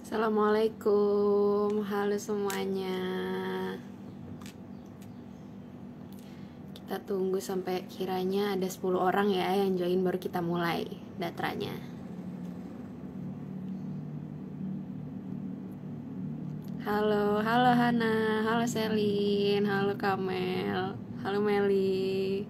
Assalamualaikum, halo semuanya. Kita tunggu sampai kiranya ada 10 orang ya yang join, baru kita mulai datranya. Halo Hana, halo Selin, halo Kamel, halo Meli.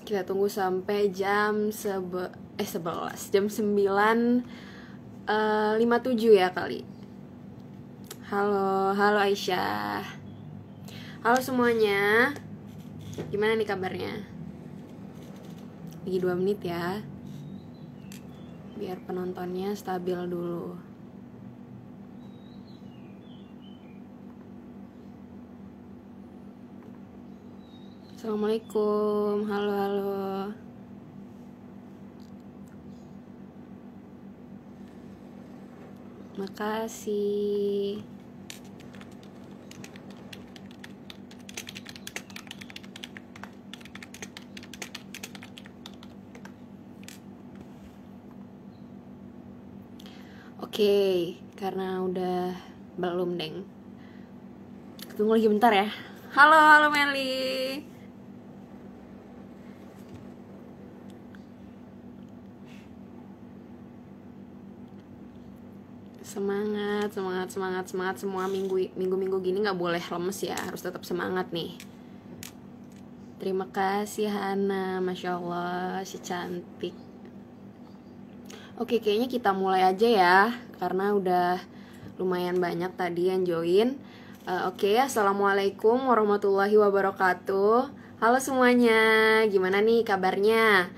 Kita tunggu sampai jam 11, jam 9.57 ya kali. Halo Aisyah. Halo semuanya. Gimana nih kabarnya? Lagi 2 menit ya, biar penontonnya stabil dulu. Assalamualaikum, halo. Makasih. Oke, karena udah belum deng. Tunggu lagi bentar ya. Halo Meli. Semangat semua. Minggu gini nggak boleh lemes ya, harus tetap semangat nih. Terima kasih Hana, Masya Allah, si cantik. Oke, kayaknya kita mulai aja ya, karena udah lumayan banyak tadi yang join. Oke, Assalamualaikum warahmatullahi wabarakatuh. Halo semuanya, gimana nih kabarnya?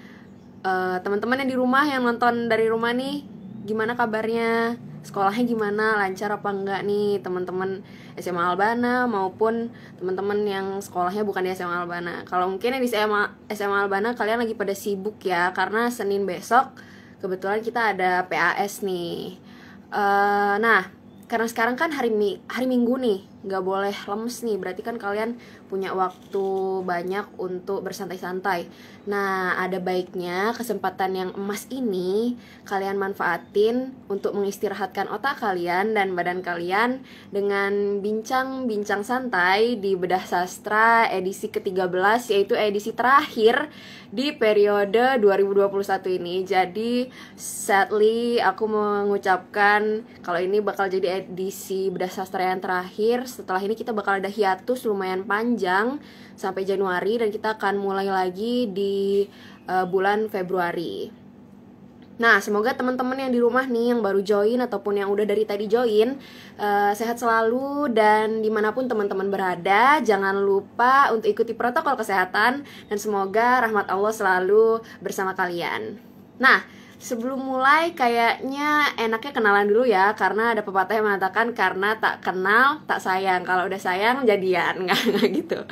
Teman-teman yang di rumah, yang nonton dari rumah nih, gimana kabarnya? Sekolahnya gimana? Lancar apa enggak nih teman-teman SMA Albana maupun teman-teman yang sekolahnya bukan di SMA Albana? Kalau mungkin yang di SMA Albana kalian lagi pada sibuk ya, karena Senin besok kebetulan kita ada PAS nih. Nah, karena sekarang kan hari Minggu nih, nggak boleh lemes nih. Berarti kan kalian punya waktu banyak untuk bersantai-santai. Nah, ada baiknya kesempatan yang emas ini kalian manfaatin untuk mengistirahatkan otak kalian dan badan kalian dengan bincang-bincang santai di Bedah Sastra edisi ke-13, yaitu edisi terakhir di periode 2021 ini. Jadi sadly aku mengucapkan kalau ini bakal jadi edisi Bedah Sastra yang terakhir. Setelah ini kita bakal ada hiatus lumayan panjang sampai Januari, dan kita akan mulai lagi di bulan Februari. Nah, semoga teman-teman yang di rumah nih, yang baru join ataupun yang udah dari tadi join, sehat selalu, dan dimanapun teman-teman berada, jangan lupa untuk ikuti protokol kesehatan, dan semoga rahmat Allah selalu bersama kalian. Nah, sebelum mulai kayaknya enaknya kenalan dulu ya, karena ada pepatah yang mengatakan karena tak kenal tak sayang, kalau udah sayang jadian, nggak gitu.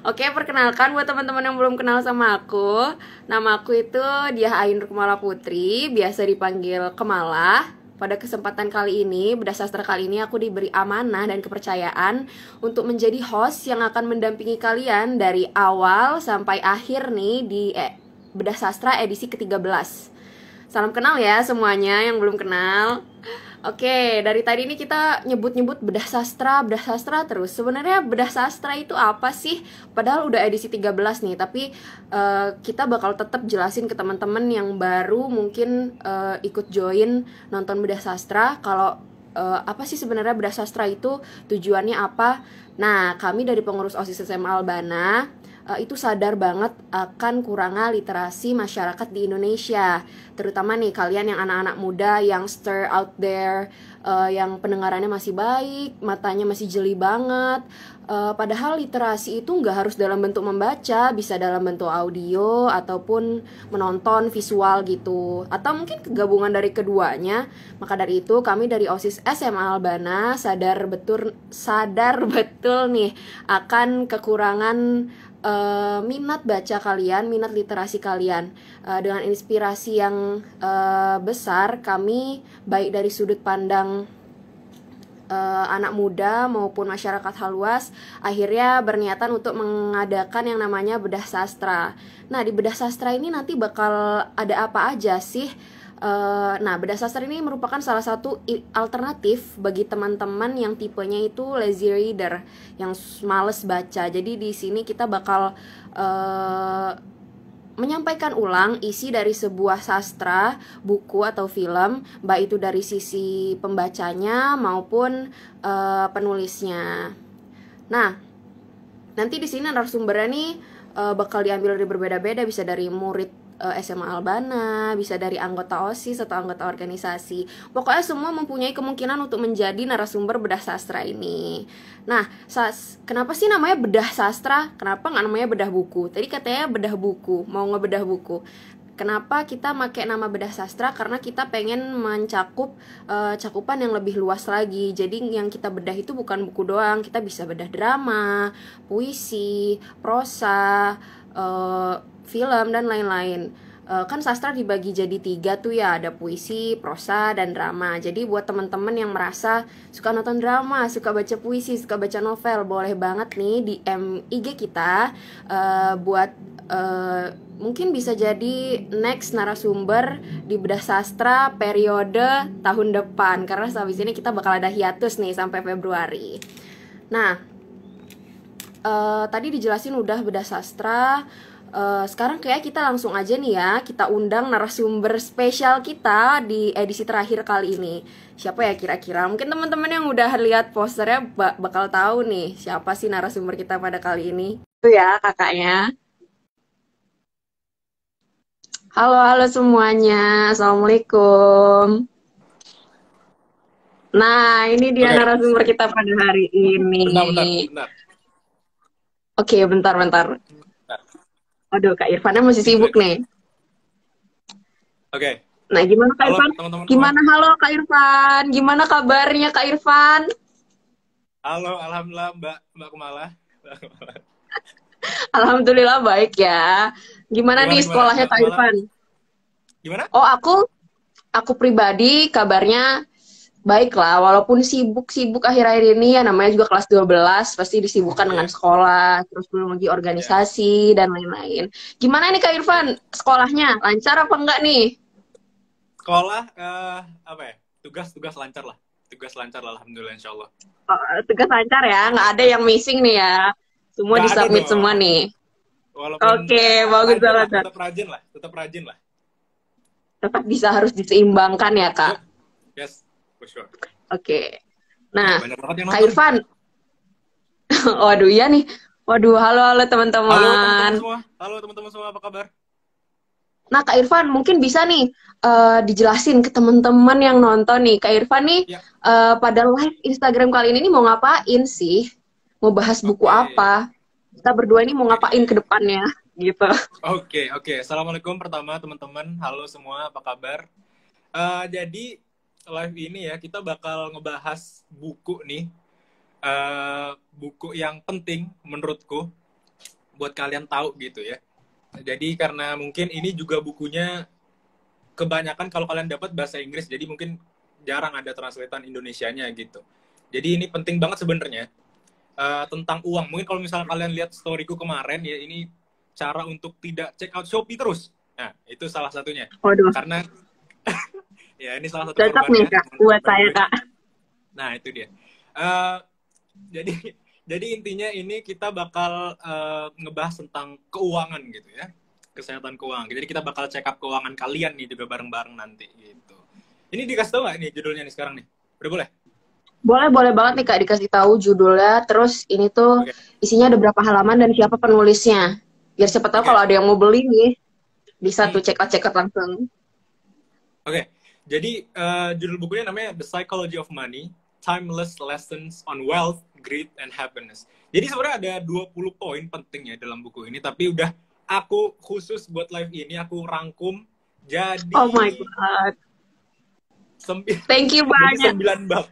Oke, perkenalkan buat teman-teman yang belum kenal sama aku, nama aku itu Diah Ainur Kemala Putri, biasa dipanggil Kemala. Pada kesempatan kali ini, Bedah Sastra kali ini aku diberi amanah dan kepercayaan untuk menjadi host yang akan mendampingi kalian dari awal sampai akhir nih di Bedah Sastra edisi ke-13. Salam kenal ya semuanya yang belum kenal. Oke, dari tadi ini kita nyebut-nyebut bedah sastra terus. Sebenarnya bedah sastra itu apa sih? Padahal udah edisi 13 nih, tapi kita bakal tetap jelasin ke teman-teman yang baru mungkin ikut join nonton bedah sastra. Kalau apa sih sebenarnya bedah sastra itu, tujuannya apa? Nah, kami dari pengurus OSIS SMA Albana itu sadar banget akan kurangnya literasi masyarakat di Indonesia, terutama nih kalian yang anak-anak muda, youngster out there, yang pendengarannya masih baik, matanya masih jeli banget. Padahal literasi itu nggak harus dalam bentuk membaca, bisa dalam bentuk audio ataupun menonton visual gitu, atau mungkin gabungan dari keduanya. Maka dari itu kami dari OSIS SMA Albana sadar betul nih akan kekurangan minat baca kalian, minat literasi kalian. Dengan inspirasi yang besar, kami baik dari sudut pandang anak muda maupun masyarakat luas akhirnya berniatan untuk mengadakan yang namanya bedah sastra. Nah, di bedah sastra ini nanti bakal ada apa aja sih? Nah, bedah sastra ini merupakan salah satu alternatif bagi teman-teman yang tipenya itu lazy reader, yang males baca. Jadi di sini kita bakal menyampaikan ulang isi dari sebuah sastra, buku atau film, baik itu dari sisi pembacanya maupun penulisnya. Nah, nanti di sini narasumbernya nih bakal diambil dari berbeda-beda, bisa dari murid SMA Albana, bisa dari anggota OSIS atau anggota organisasi. Pokoknya semua mempunyai kemungkinan untuk menjadi narasumber bedah sastra ini. Nah, kenapa sih namanya bedah sastra? Kenapa nggak namanya bedah buku? Tadi katanya bedah buku, mau ngebedah buku. Kenapa kita pakai nama bedah sastra? Karena kita pengen mencakup cakupan yang lebih luas lagi. Jadi yang kita bedah itu bukan buku doang, kita bisa bedah drama, puisi, prosa, film dan lain-lain. Kan sastra dibagi jadi 3 tuh ya, ada puisi, prosa, dan drama. Jadi buat teman-teman yang merasa suka nonton drama, suka baca puisi, suka baca novel, boleh banget nih di IG kita buat mungkin bisa jadi next narasumber di bedah sastra periode tahun depan, karena habis ini kita bakal ada hiatus nih sampai Februari. Nah, tadi dijelasin udah bedah sastra. Sekarang kayak kita langsung aja nih ya, kita undang narasumber spesial kita di edisi terakhir kali ini. Siapa ya kira-kira? Mungkin teman-teman yang udah lihat posternya bakal tahu nih siapa sih narasumber kita pada kali ini. Itu ya kakaknya. Halo semuanya, Assalamualaikum. Nah, ini dia narasumber kita pada hari ini. Bentar. Oke, bentar. Aduh, Kak Irfannya masih sibuk nih. Oke. Nah, gimana Kak Irfan? Teman-teman. Gimana halo Kak Irfan? Gimana kabarnya Kak Irfan? Halo, alhamdulillah Mbak Kumala. Alhamdulillah baik ya. Gimana nih sekolahnya Kak Irfan? Gimana? Oh, aku pribadi kabarnya baik lah, walaupun sibuk akhir-akhir ini ya, namanya juga kelas 12, pasti disibukkan dengan sekolah, terus belum lagi organisasi dan lain-lain. Gimana nih Kak Irfan, sekolahnya lancar apa enggak nih? Sekolah, apa ya, tugas lancar lah. Tugas lancar lah, alhamdulillah insyaallah. Tugas lancar ya, nggak ada yang missing nih ya. Semua disubmit semua nih. Oke, bagus banget. Tetap rajin lah. Tetap bisa harus diseimbangkan ya Kak. Yes. Sure. Oke. Nah, Kak Irfan. Waduh, iya nih. Waduh, halo teman-teman. Halo teman-teman semua, apa kabar? Nah, Kak Irfan, mungkin bisa nih dijelasin ke teman-teman yang nonton nih. Kak Irfan nih pada live Instagram kali ini mau ngapain sih? Mau bahas buku apa? Kita berdua ini mau ngapain ke depannya? Gitu. Oke. Assalamualaikum pertama teman-teman. Halo semua, apa kabar? Jadi live ini ya, kita bakal ngebahas buku nih. Buku yang penting menurutku buat kalian tahu gitu ya. Jadi karena mungkin ini juga bukunya kebanyakan kalau kalian dapat bahasa Inggris, jadi mungkin jarang ada translatean Indonesianya gitu. Jadi ini penting banget sebenarnya tentang uang. Mungkin kalau misalnya kalian lihat storyku kemarin ya, ini cara untuk tidak check out Shopee terus. Nah, itu salah satunya. Waduh. Karena ya ini salah satu cocok nih Kak buat saya Kak. Nah itu dia. Jadi intinya ini kita bakal ngebahas tentang keuangan gitu ya, kesehatan keuangan. Jadi kita bakal check up keuangan kalian nih juga bareng-bareng nanti gitu. Ini dikasih tahu nggak nih judulnya nih sekarang nih? Udah boleh? Boleh banget nih Kak dikasih tahu judulnya. Terus ini tuh isinya ada berapa halaman dan siapa penulisnya. Biar siapa tahu kalau ada yang mau beli nih bisa tuh check out langsung. Oke. Jadi judul bukunya namanya The Psychology of Money, Timeless Lessons on Wealth, Greed, and Happiness. Jadi sebenarnya ada 20 poin penting ya dalam buku ini, tapi udah aku khusus buat live ini, aku rangkum jadi... Oh my God. Thank you banyak. 9 bab.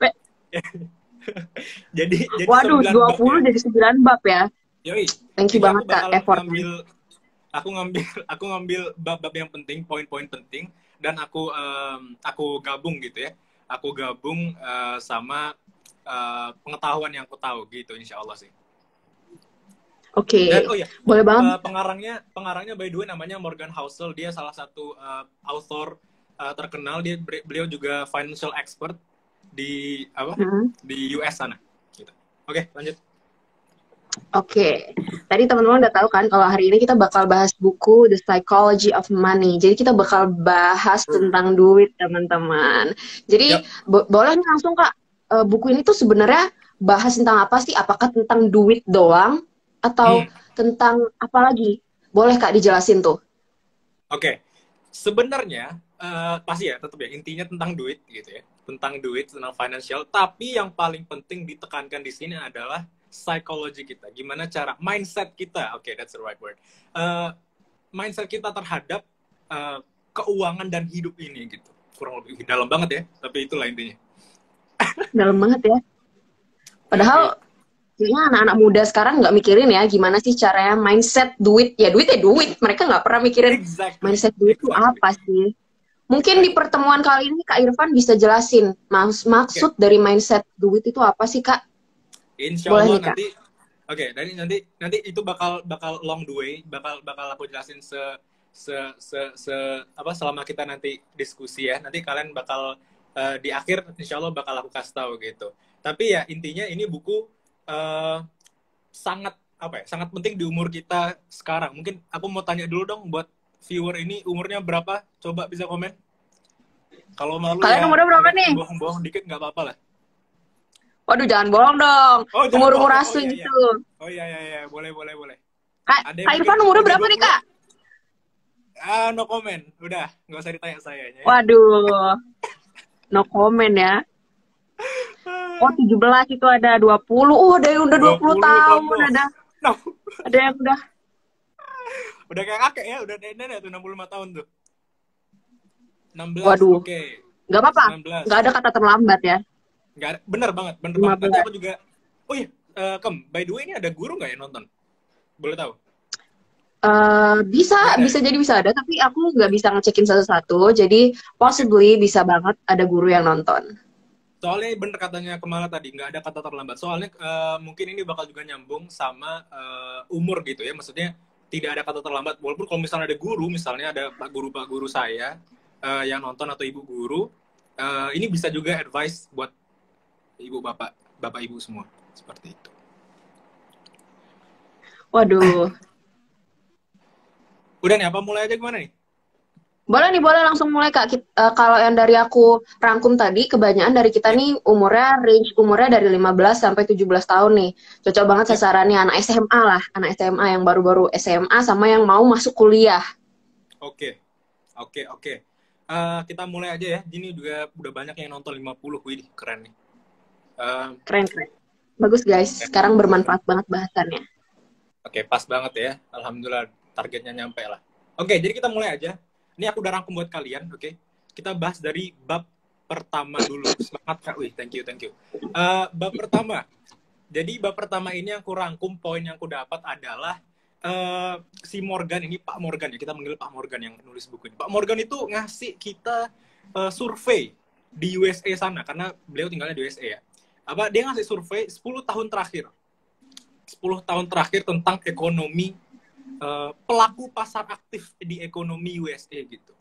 jadi waduh, 20 bab ya. Jadi 9 bab ya. Yoi. Thank you banget Kak, effort. Aku ngambil bab-bab yang penting, poin-poin penting, dan aku gabung gitu ya. Aku gabung sama pengetahuan yang aku tahu gitu, insya Allah sih. Oke, Dan oh ya, boleh banget. pengarangnya by the way namanya Morgan Housel. Dia salah satu author terkenal. Beliau juga financial expert di apa? Hmm. Di US sana. Gitu. Oke, lanjut. Oke, tadi teman-teman udah tahu kan kalau hari ini kita bakal bahas buku The Psychology of Money. Jadi kita bakal bahas tentang duit, teman-teman. Jadi Yap. boleh nih langsung Kak, buku ini tuh sebenarnya bahas tentang apa sih? Apakah tentang duit doang atau Hmm. tentang apa lagi? Boleh Kak dijelasin tuh. Oke, sebenarnya pasti ya tetap ya intinya tentang duit gitu ya, tentang duit, tentang financial. Tapi yang paling penting ditekankan di sini adalah psikologi kita, gimana cara mindset kita. Oke, that's the right word. Mindset kita terhadap keuangan dan hidup ini gitu. Kurang lebih dalam banget ya, tapi itulah intinya. Dalam banget ya. Yoi. Padahal kayaknya anak-anak muda sekarang nggak mikirin ya gimana sih caranya mindset duit. Ya duit ya duit. Mereka nggak pernah mikirin Exactly, mindset duit itu exactly, apa sih. Mungkin di exactly. pertemuan kali ini Kak Irfan bisa jelasin Oke, maksud dari mindset duit itu apa sih Kak? insya Boleh Allah nih Kak. nanti. Oke, dari nanti itu bakal long the way, bakal aku jelasin se, se apa selama kita nanti diskusi ya. Nanti kalian bakal di akhir insya Allah bakal aku kasih tahu gitu. Tapi ya intinya ini buku sangat apa ya? Sangat penting di umur kita sekarang. Mungkin aku mau tanya dulu dong buat viewer ini umurnya berapa? Coba bisa komen. Kalau malu Kalian ya umurnya berapa agak nih? bohong-bohong dikit nggak apa-apa lah. Waduh jangan bohong dong. Oh, jangan Umur-umur bohong dong. Oh asu iya iya. gitu. Oh iya iya iya, boleh boleh boleh. Ada Kak yang mungkin Irfan umurnya udah berapa nih 20? Kak? No comment. Udah, nggak usah ditanya sayanya ya. Waduh, no comment ya. Oh 17 itu ada 20. Ada yang udah 20 20 tahun. combo. No, Ada yang udah. udah kayak kakek ya, udah nenek tuh 65 tahun tuh. 16, Waduh, oke. nggak apa-apa. 19. Nggak ada kata terlambat ya. Nggak ada, bener banget, bener banget. Nanti 15. aku juga, oh iya, by the way ini ada guru nggak yang nonton? Boleh tahu? Bisa, Nggak ada ya? bisa jadi bisa ada, tapi aku nggak bisa ngecekin satu-satu. Jadi Oke. possibly bisa banget ada guru yang nonton. Soalnya bener katanya Kemala tadi, nggak ada kata terlambat. Soalnya mungkin ini bakal juga nyambung sama umur gitu ya. Maksudnya tidak ada kata terlambat. Walaupun kalau misalnya ada guru, misalnya ada pak guru saya yang nonton atau ibu guru, ini bisa juga advice buat ibu bapak, bapak ibu semua. Seperti itu. Waduh, Udah nih, apa mulai aja gimana nih? boleh nih, boleh langsung mulai Kak. Kalau yang dari aku rangkum tadi, kebanyakan dari kita Ya, nih range umurnya dari 15 sampai 17 tahun nih. Cocok banget ya. sasarannya anak SMA lah, anak SMA yang baru-baru SMA sama yang mau masuk kuliah. Oke, oke, oke. Kita mulai aja ya. Ini juga udah banyak yang nonton 50. Wih, keren nih. Eh, Keren, keren. Bagus guys, sekarang bermanfaat banget bahasannya. Oke, pas banget ya. Alhamdulillah targetnya nyampe lah. Oke, jadi kita mulai aja. Ini aku udah rangkum buat kalian, oke? Kita bahas dari bab pertama dulu. Semangat, Kak. Wih, thank you, thank you. Bab pertama. Jadi bab pertama ini yang aku rangkum, poin yang aku dapat adalah si Morgan ini, Pak Morgan ya. Kita manggil Pak Morgan yang nulis buku ini. Pak Morgan itu ngasih kita survei di USA sana, karena beliau tinggalnya di USA ya. Dia ngasih survei 10 tahun terakhir. 10 tahun terakhir tentang ekonomi pelaku pasar aktif di ekonomi USA gitu.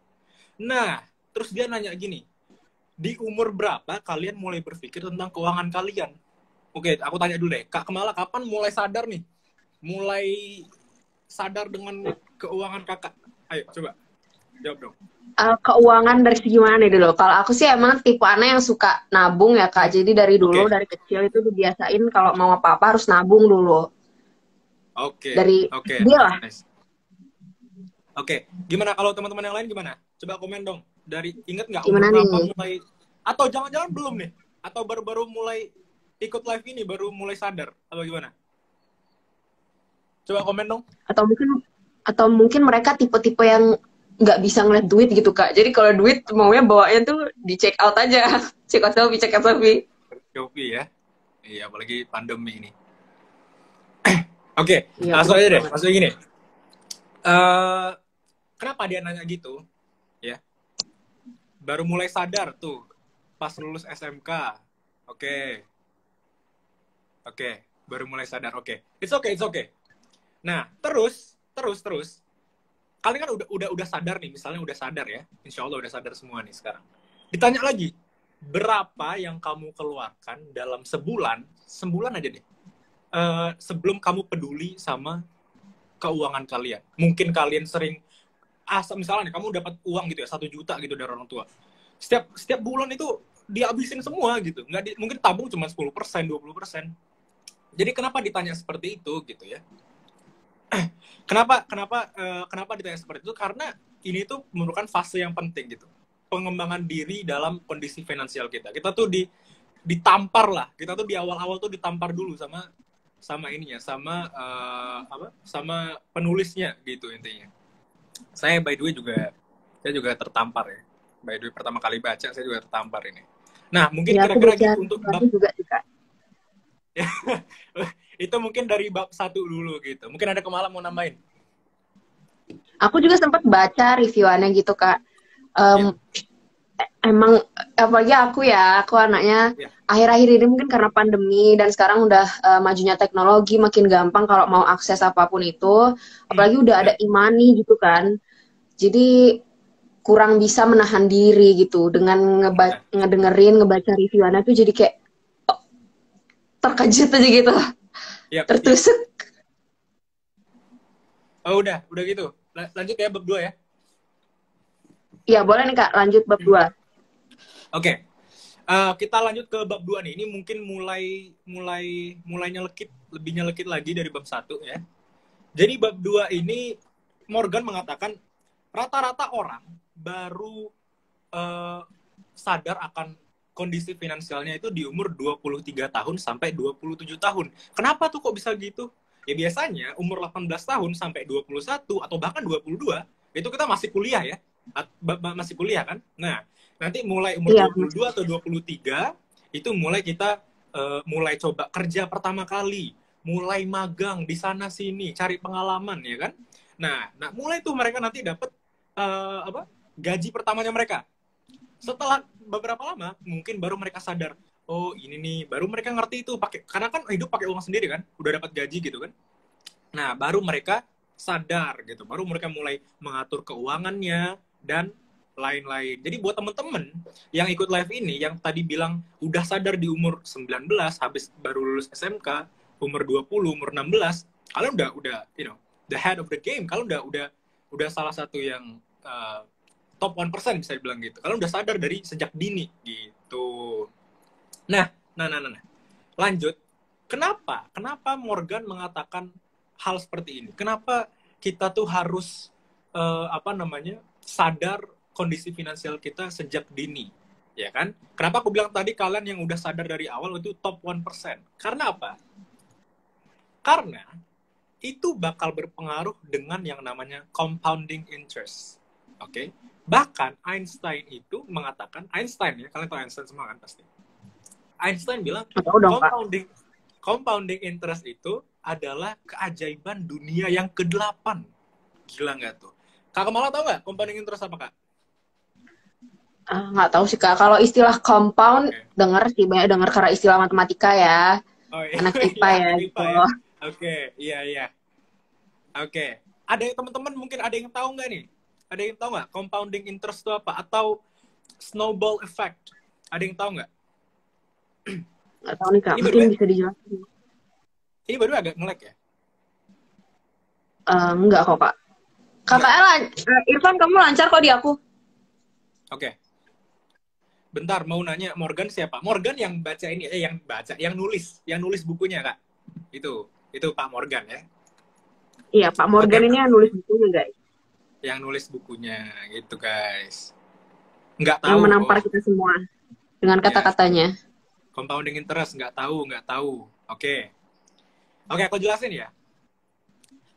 Nah, terus dia nanya gini, di umur berapa kalian mulai berpikir tentang keuangan kalian? Oke, aku tanya dulu deh, Kak Kemala kapan mulai sadar nih? Mulai sadar dengan keuangan kakak? Ayo, coba jawab dong. Keuangan dari segi mana nih dulu? Kalau aku sih emang tipe anak yang suka nabung ya Kak. Jadi dari dulu, Oke, dari kecil itu dibiasain kalau mau apa-apa harus nabung dulu. oke, Dari oke, dia nice, lah. nice. Oke, gimana kalau teman-teman yang lain gimana? Coba komen dong. Ingat nggak umur Gimana berapa nih? mulai? Atau jangan-jangan belum nih? Atau baru-baru mulai ikut live ini, baru mulai sadar? Atau gimana? Coba komen dong. Atau mungkin mereka tipe-tipe yang nggak bisa ngeliat duit gitu Kak. Jadi kalau duit maunya bawanya tuh di check out aja. Check out selfie, check out selfie. Shopee ya. Iya, apalagi pandemi ini. Oke, Iya langsung bener aja deh. banget. Maksudnya gini. eh Kenapa dia nanya gitu? Ya, baru mulai sadar tuh pas lulus SMK. Oke. Oke, baru mulai sadar. Oke. It's okay, it's okay. Nah, terus. Kalian kan udah sadar nih, misalnya udah sadar ya. Insya Allah udah sadar semua nih sekarang. Ditanya lagi, berapa yang kamu keluarkan dalam sebulan aja deh, sebelum kamu peduli sama keuangan kalian. Mungkin kalian sering, misalnya nih, kamu dapat uang gitu ya, 1 juta gitu dari orang tua. Setiap bulan itu dihabisin semua gitu. Mungkin tabung cuma 10%, 20%. Jadi kenapa ditanya seperti itu gitu ya? Kenapa ditanya seperti itu? Karena ini tuh merupakan fase yang penting gitu. Pengembangan diri dalam kondisi finansial kita. Kita tuh ditampar lah. Kita tuh di awal-awal tuh ditampar dulu sama ininya, sama penulisnya gitu intinya. Saya by the way juga tertampar ya. By the way pertama kali baca saya juga tertampar ini. Nah, mungkin Ya, kira-kira gitu untuk bab juga sih, Kak. itu mungkin dari bab 1 dulu gitu. Mungkin ada Kemala mau nambahin. Aku juga sempat baca reviewannya gitu, Kak. Emang apalagi aku anaknya akhir-akhir ini mungkin karena pandemi dan sekarang udah majunya teknologi, makin gampang kalau mau akses apapun itu. Apalagi udah ada e-money gitu kan. Jadi kurang bisa menahan diri gitu dengan ngebaca reviewannya tuh, jadi kayak terkejut aja gitu. Tertusuk. Oh, udah gitu. Lanjut ya bab 2 ya. Iya, boleh nih Kak, lanjut bab 2. Oke. Kita lanjut ke bab 2 nih. Ini mungkin mulai nyelekit, lebih nyelekit lagi dari bab 1 ya. Jadi bab 2 ini Morgan mengatakan rata-rata orang baru sadar akan kondisi finansialnya itu di umur 23 tahun sampai 27 tahun. Kenapa tuh kok bisa gitu? Ya biasanya umur 18 tahun sampai 21 atau bahkan 22 itu kita masih kuliah ya. Masih kuliah kan? Nah, nanti mulai umur 22 atau 23 itu mulai kita mulai coba kerja pertama kali, mulai magang di sana sini, cari pengalaman ya kan? Nah mulai tuh mereka nanti dapat gaji pertamanya mereka. Setelah beberapa lama mungkin baru mereka sadar, oh ini nih, baru mereka ngerti itu karena kan hidup pakai uang sendiri kan, udah dapat gaji gitu kan. Nah baru mereka sadar gitu, baru mereka mulai mengatur keuangannya dan lain-lain. Jadi buat temen-temen yang ikut live ini, yang tadi bilang udah sadar di umur 19, habis baru lulus SMK, umur 20, umur 16, kalian udah the head of the game. Kalian udah salah satu yang top 1% bisa dibilang gitu. Kalian udah sadar dari sejak dini gitu. Nah. Lanjut. Kenapa Morgan mengatakan hal seperti ini? Kenapa kita tuh harus sadar kondisi finansial kita sejak dini, ya kan? Kenapa aku bilang tadi kalian yang udah sadar dari awal itu top 1%? Karena apa? Karena itu bakal berpengaruh dengan yang namanya compounding interest. Oke? Bahkan Einstein itu mengatakan, Einstein ya, kalian tahu Einstein semua kan pasti. Einstein bilang compounding interest itu adalah keajaiban dunia yang ke-8. Gila nggak tuh? Kak Kemala tahu nggak compounding interest apa, Kak? Nggak tahu sih Kak. Kalau istilah compound dengar karena istilah matematika ya. Oh, iya. Anak IPA ya gitu. Oke, iya. Oke. Ada teman-teman mungkin ada yang tahu nggak nih? Ada yang tahu nggak compounding interest itu apa? Atau snowball effect? Ada yang tahu nggak? Nggak tahu nih Kak. Mungkin bisa dijelasin. Ini baru agak nge-lag ya? Enggak kok Kak. Kakak Irfan, kamu lancar kok di aku. Oke. Bentar, mau nanya Morgan siapa? Morgan yang baca ini, yang nulis bukunya, Kak. Itu Pak Morgan ya. Iya, Pak Morgan ini yang nulis bukunya, guys. Yang nulis bukunya gitu, guys. Nggak tahu. Yang menampar kita semua dengan kata-katanya. Compounding interest, nggak tahu. Oke, aku jelasin ya.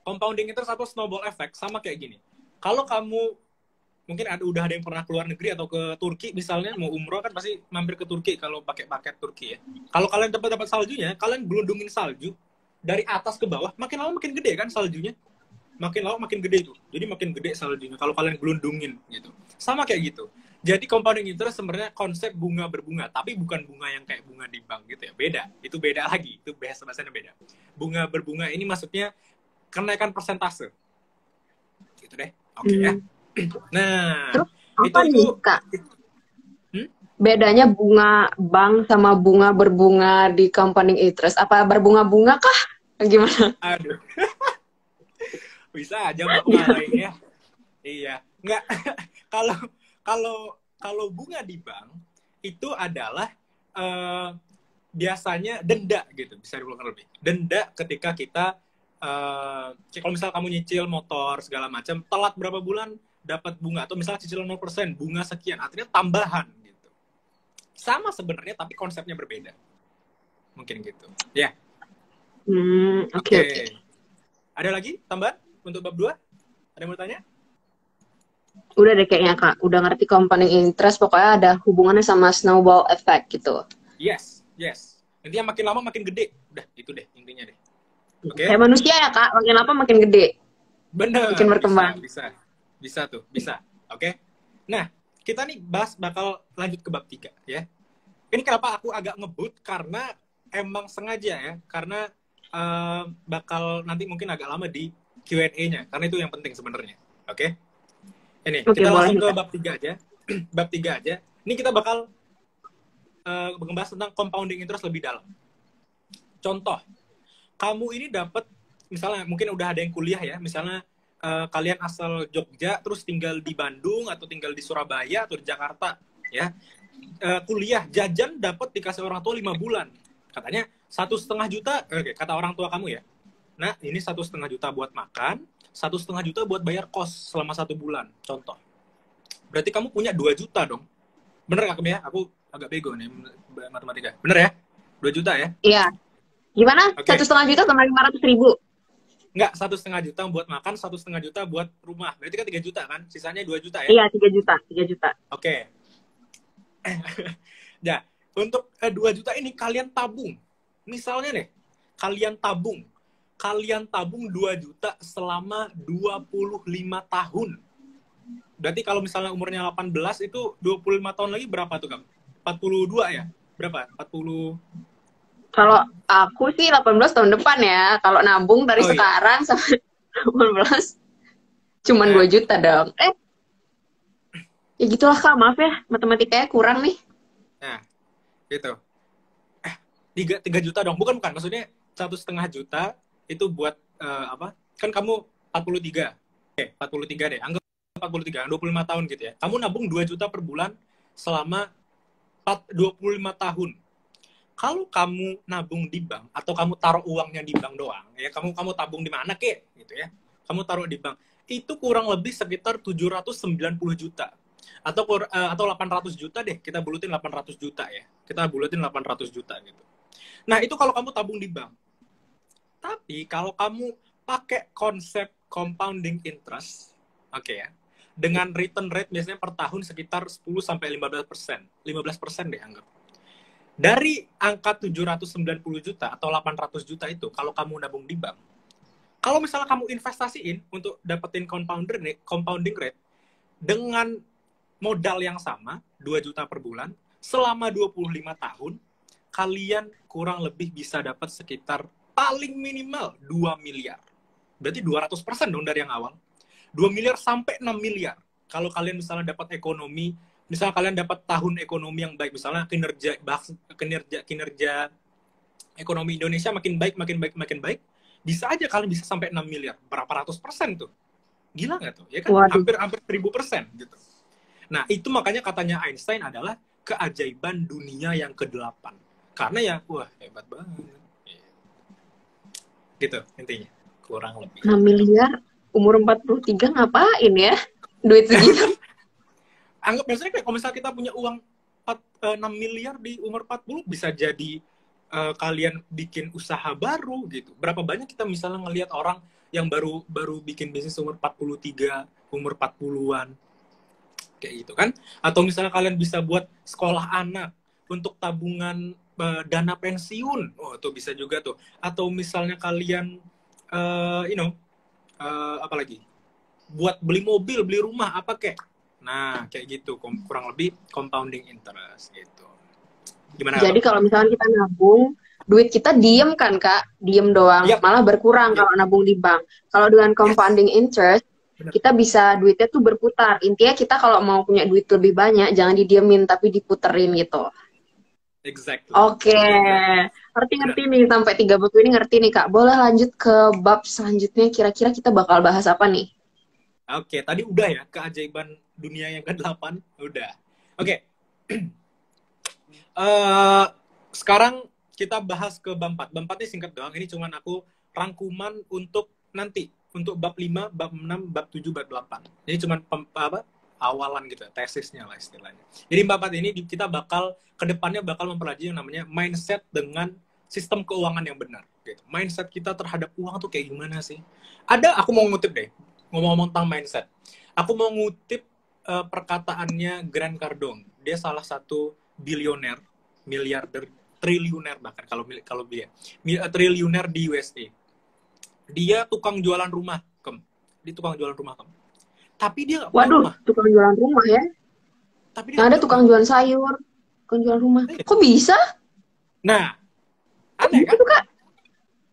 Compounding interest atau snowball effect sama kayak gini. Kalau kamu mungkin udah ada yang pernah keluar negeri atau ke Turki misalnya, mau umroh kan pasti mampir ke Turki kalau pakai paket Turki ya. Kalau kalian dapat saljunya, kalian gelundungin salju dari atas ke bawah, makin lama makin gede kan saljunya. Makin lama makin gede itu. Jadi makin gede saljunya kalau kalian gelundungin gitu. Sama kayak gitu. Jadi compounding interest sebenarnya konsep bunga berbunga, tapi bukan bunga yang kayak bunga di bank gitu ya. Beda, itu beda lagi, itu bahasanya beda. Bunga berbunga ini maksudnya kenaikan persentase. Gitu deh. Oke ya. Hmm. Nah, Terus apa itu nih, Kak? hmm? Bedanya bunga bank sama bunga berbunga di compounding interest? Apa berbunga-bunga kah? Gimana? Aduh, bisa aja Mbak ngalahin ya. Iya, nggak. Kalau kalau kalau bunga di bank itu adalah eh, biasanya denda gitu, bisa diulang lebih. Denda ketika kita kalau misal kamu nyicil motor segala macam, telat berapa bulan dapat bunga, atau misalnya cicilan 0% bunga sekian, artinya tambahan gitu. Sama sebenarnya tapi konsepnya berbeda. Mungkin gitu. Ya. Oke. Oke. Ada lagi tambahan untuk bab 2? Ada yang mau tanya? Udah deh kayaknya, Kak. Udah ngerti compounding interest, pokoknya ada hubungannya sama snowball effect gitu. Yes, yes. Intinya makin lama makin gede. Udah, itu deh intinya deh. Oke. Kayak manusia ya, Kak. Makin lama makin gede. Bener. Makin berkembang. Bisa tuh, bisa. Oke. Nah, kita nih bakal lanjut ke bab 3 ya. Ini kenapa aku agak ngebut, karena emang sengaja ya, karena bakal nanti mungkin agak lama di Q&A-nya, karena itu yang penting sebenarnya. Oke. Ini, Oke, kita langsung boleh, ke bab 3 aja. Bab 3 aja. Ini kita bakal membahas tentang compounding interest lebih dalam. Contoh, kamu ini dapat, misalnya mungkin udah ada yang kuliah ya, misalnya kalian asal Jogja, terus tinggal di Bandung, atau tinggal di Surabaya, atau di Jakarta, ya. Kuliah, jajan dapat dikasih orang tua 5 bulan. Katanya 1,5 juta, kata orang tua kamu ya. Nah, ini 1,5 juta buat makan, 1,5 juta buat bayar kos selama 1 bulan, contoh. Berarti kamu punya 2 juta dong. Bener gak, ya? Aku agak bego nih matematika. Bener ya? 2 juta ya? Iya. Gimana? Oke. 1,5 juta sama 500.000? Enggak, 1,5 juta buat makan, 1,5 juta buat rumah. Berarti kan 3 juta kan? Sisanya 2 juta ya? Iya, 3 juta. 3 juta. Oke. Ya, untuk 2 juta ini kalian tabung. Misalnya nih, kalian tabung 2 juta selama 25 tahun. Berarti kalau misalnya umurnya 18, itu 25 tahun lagi berapa tuh, Kang? 42 ya? Berapa? 40... Kalau aku sih 18 tahun depan ya. Kalau nabung dari Oh, iya. sekarang sampai 18 cuman 2 juta dong. Ya gitulah, Kak. Maaf ya, matematikanya kurang nih. Nah, gitu. 3 juta dong. Bukan. Maksudnya 1,5 juta itu buat apa? Kan kamu 43. Oke, 43 deh. Anggap 43, 25 tahun gitu ya. Kamu nabung 2 juta per bulan selama 25 tahun. Kalau kamu nabung di bank, atau kamu taruh uangnya di bank doang, ya kamu tabung di mana kek, gitu ya. Kamu taruh di bank, itu kurang lebih sekitar 790 juta. Atau 800 juta deh, kita bulutin 800 juta ya. Kita bulutin 800 juta gitu. Nah, itu kalau kamu tabung di bank. Tapi kalau kamu pakai konsep compounding interest, oke ya, dengan return rate biasanya per tahun sekitar 10-15%. 15% deh anggap. Dari angka 790 juta atau 800 juta itu, kalau kamu nabung di bank, kalau misalnya kamu investasiin untuk dapetin compounding rate, dengan modal yang sama, 2 juta per bulan, selama 25 tahun, kalian kurang lebih bisa dapat sekitar paling minimal 2 miliar. Berarti 200% dong dari yang awal. 2 miliar sampai 6 miliar. Kalau kalian misalnya dapat ekonomi, misalnya kalian dapat tahun ekonomi yang baik, misalnya kinerja ekonomi Indonesia makin baik, bisa aja kalian bisa sampai 6 miliar. Berapa ratus persen tuh? Gila nggak tuh? Ya kan? Waduh. Hampir 1000% gitu. Nah, itu makanya katanya Einstein adalah keajaiban dunia yang ke-8. Karena ya, wah, hebat banget. Gitu, intinya. Kurang lebih. 6 miliar, umur 43 ngapain ya? Duit segitu. Anggap misalnya kayak kalau misalnya kita punya uang 6 miliar di umur 40, bisa jadi kalian bikin usaha baru gitu. Berapa banyak kita misalnya ngelihat orang yang baru bikin bisnis umur 43, umur 40-an. Kayak gitu kan. Atau misalnya kalian bisa buat sekolah anak, untuk tabungan dana pensiun. Oh, itu bisa juga tuh. Atau misalnya kalian apa lagi? Buat beli mobil, beli rumah, apa kayak Nah, kayak gitu. Kurang lebih compounding interest gitu. Gimana, Jadi Bang? kalau misalnya kita nabung, duit kita diem kan Kak, diem doang, Yap, malah berkurang yap. kalau nabung di bank. Kalau dengan Yes. compounding interest, Benar. kita bisa duitnya tuh berputar. Intinya kita kalau mau punya duit lebih banyak, jangan didiemin tapi diputerin gitu. Exactly. Oke, Exactly. ngerti-ngerti Benar. nih sampai 3 buku ini ngerti nih Kak. Boleh lanjut ke bab selanjutnya. Kira-kira kita bakal bahas apa nih? Oke, tadi udah ya, keajaiban dunia yang ke-8. Udah. Oke. Eh, sekarang kita bahas ke bab 4. Bab 4 ini singkat doang. Ini cuman aku rangkuman untuk nanti. Untuk bab 5, bab 6, bab 7, bab 8. Ini cuman awalan gitu, tesisnya lah istilahnya. Jadi bab 4 ini kita bakal, kedepannya bakal mempelajari yang namanya mindset dengan sistem keuangan yang benar. Gitu. Mindset kita terhadap uang tuh kayak gimana sih? Aku mau ngutip deh, ngomong-ngomong tentang mindset. Aku mau ngutip perkataannya Grant Cardone. Dia salah satu bilioner, miliarder, triliuner bahkan kalau dia triliuner di USA. Dia tukang jualan rumah, Dia tukang jualan rumah, Tapi dia nggak punya Waduh, rumah. tukang jualan rumah ya. Tapi dia Yang nggak ada punya rumah. tukang jualan sayur, tukang jualan rumah. Kok bisa? Nah, Kok aneh bisa kan? tuh Kak?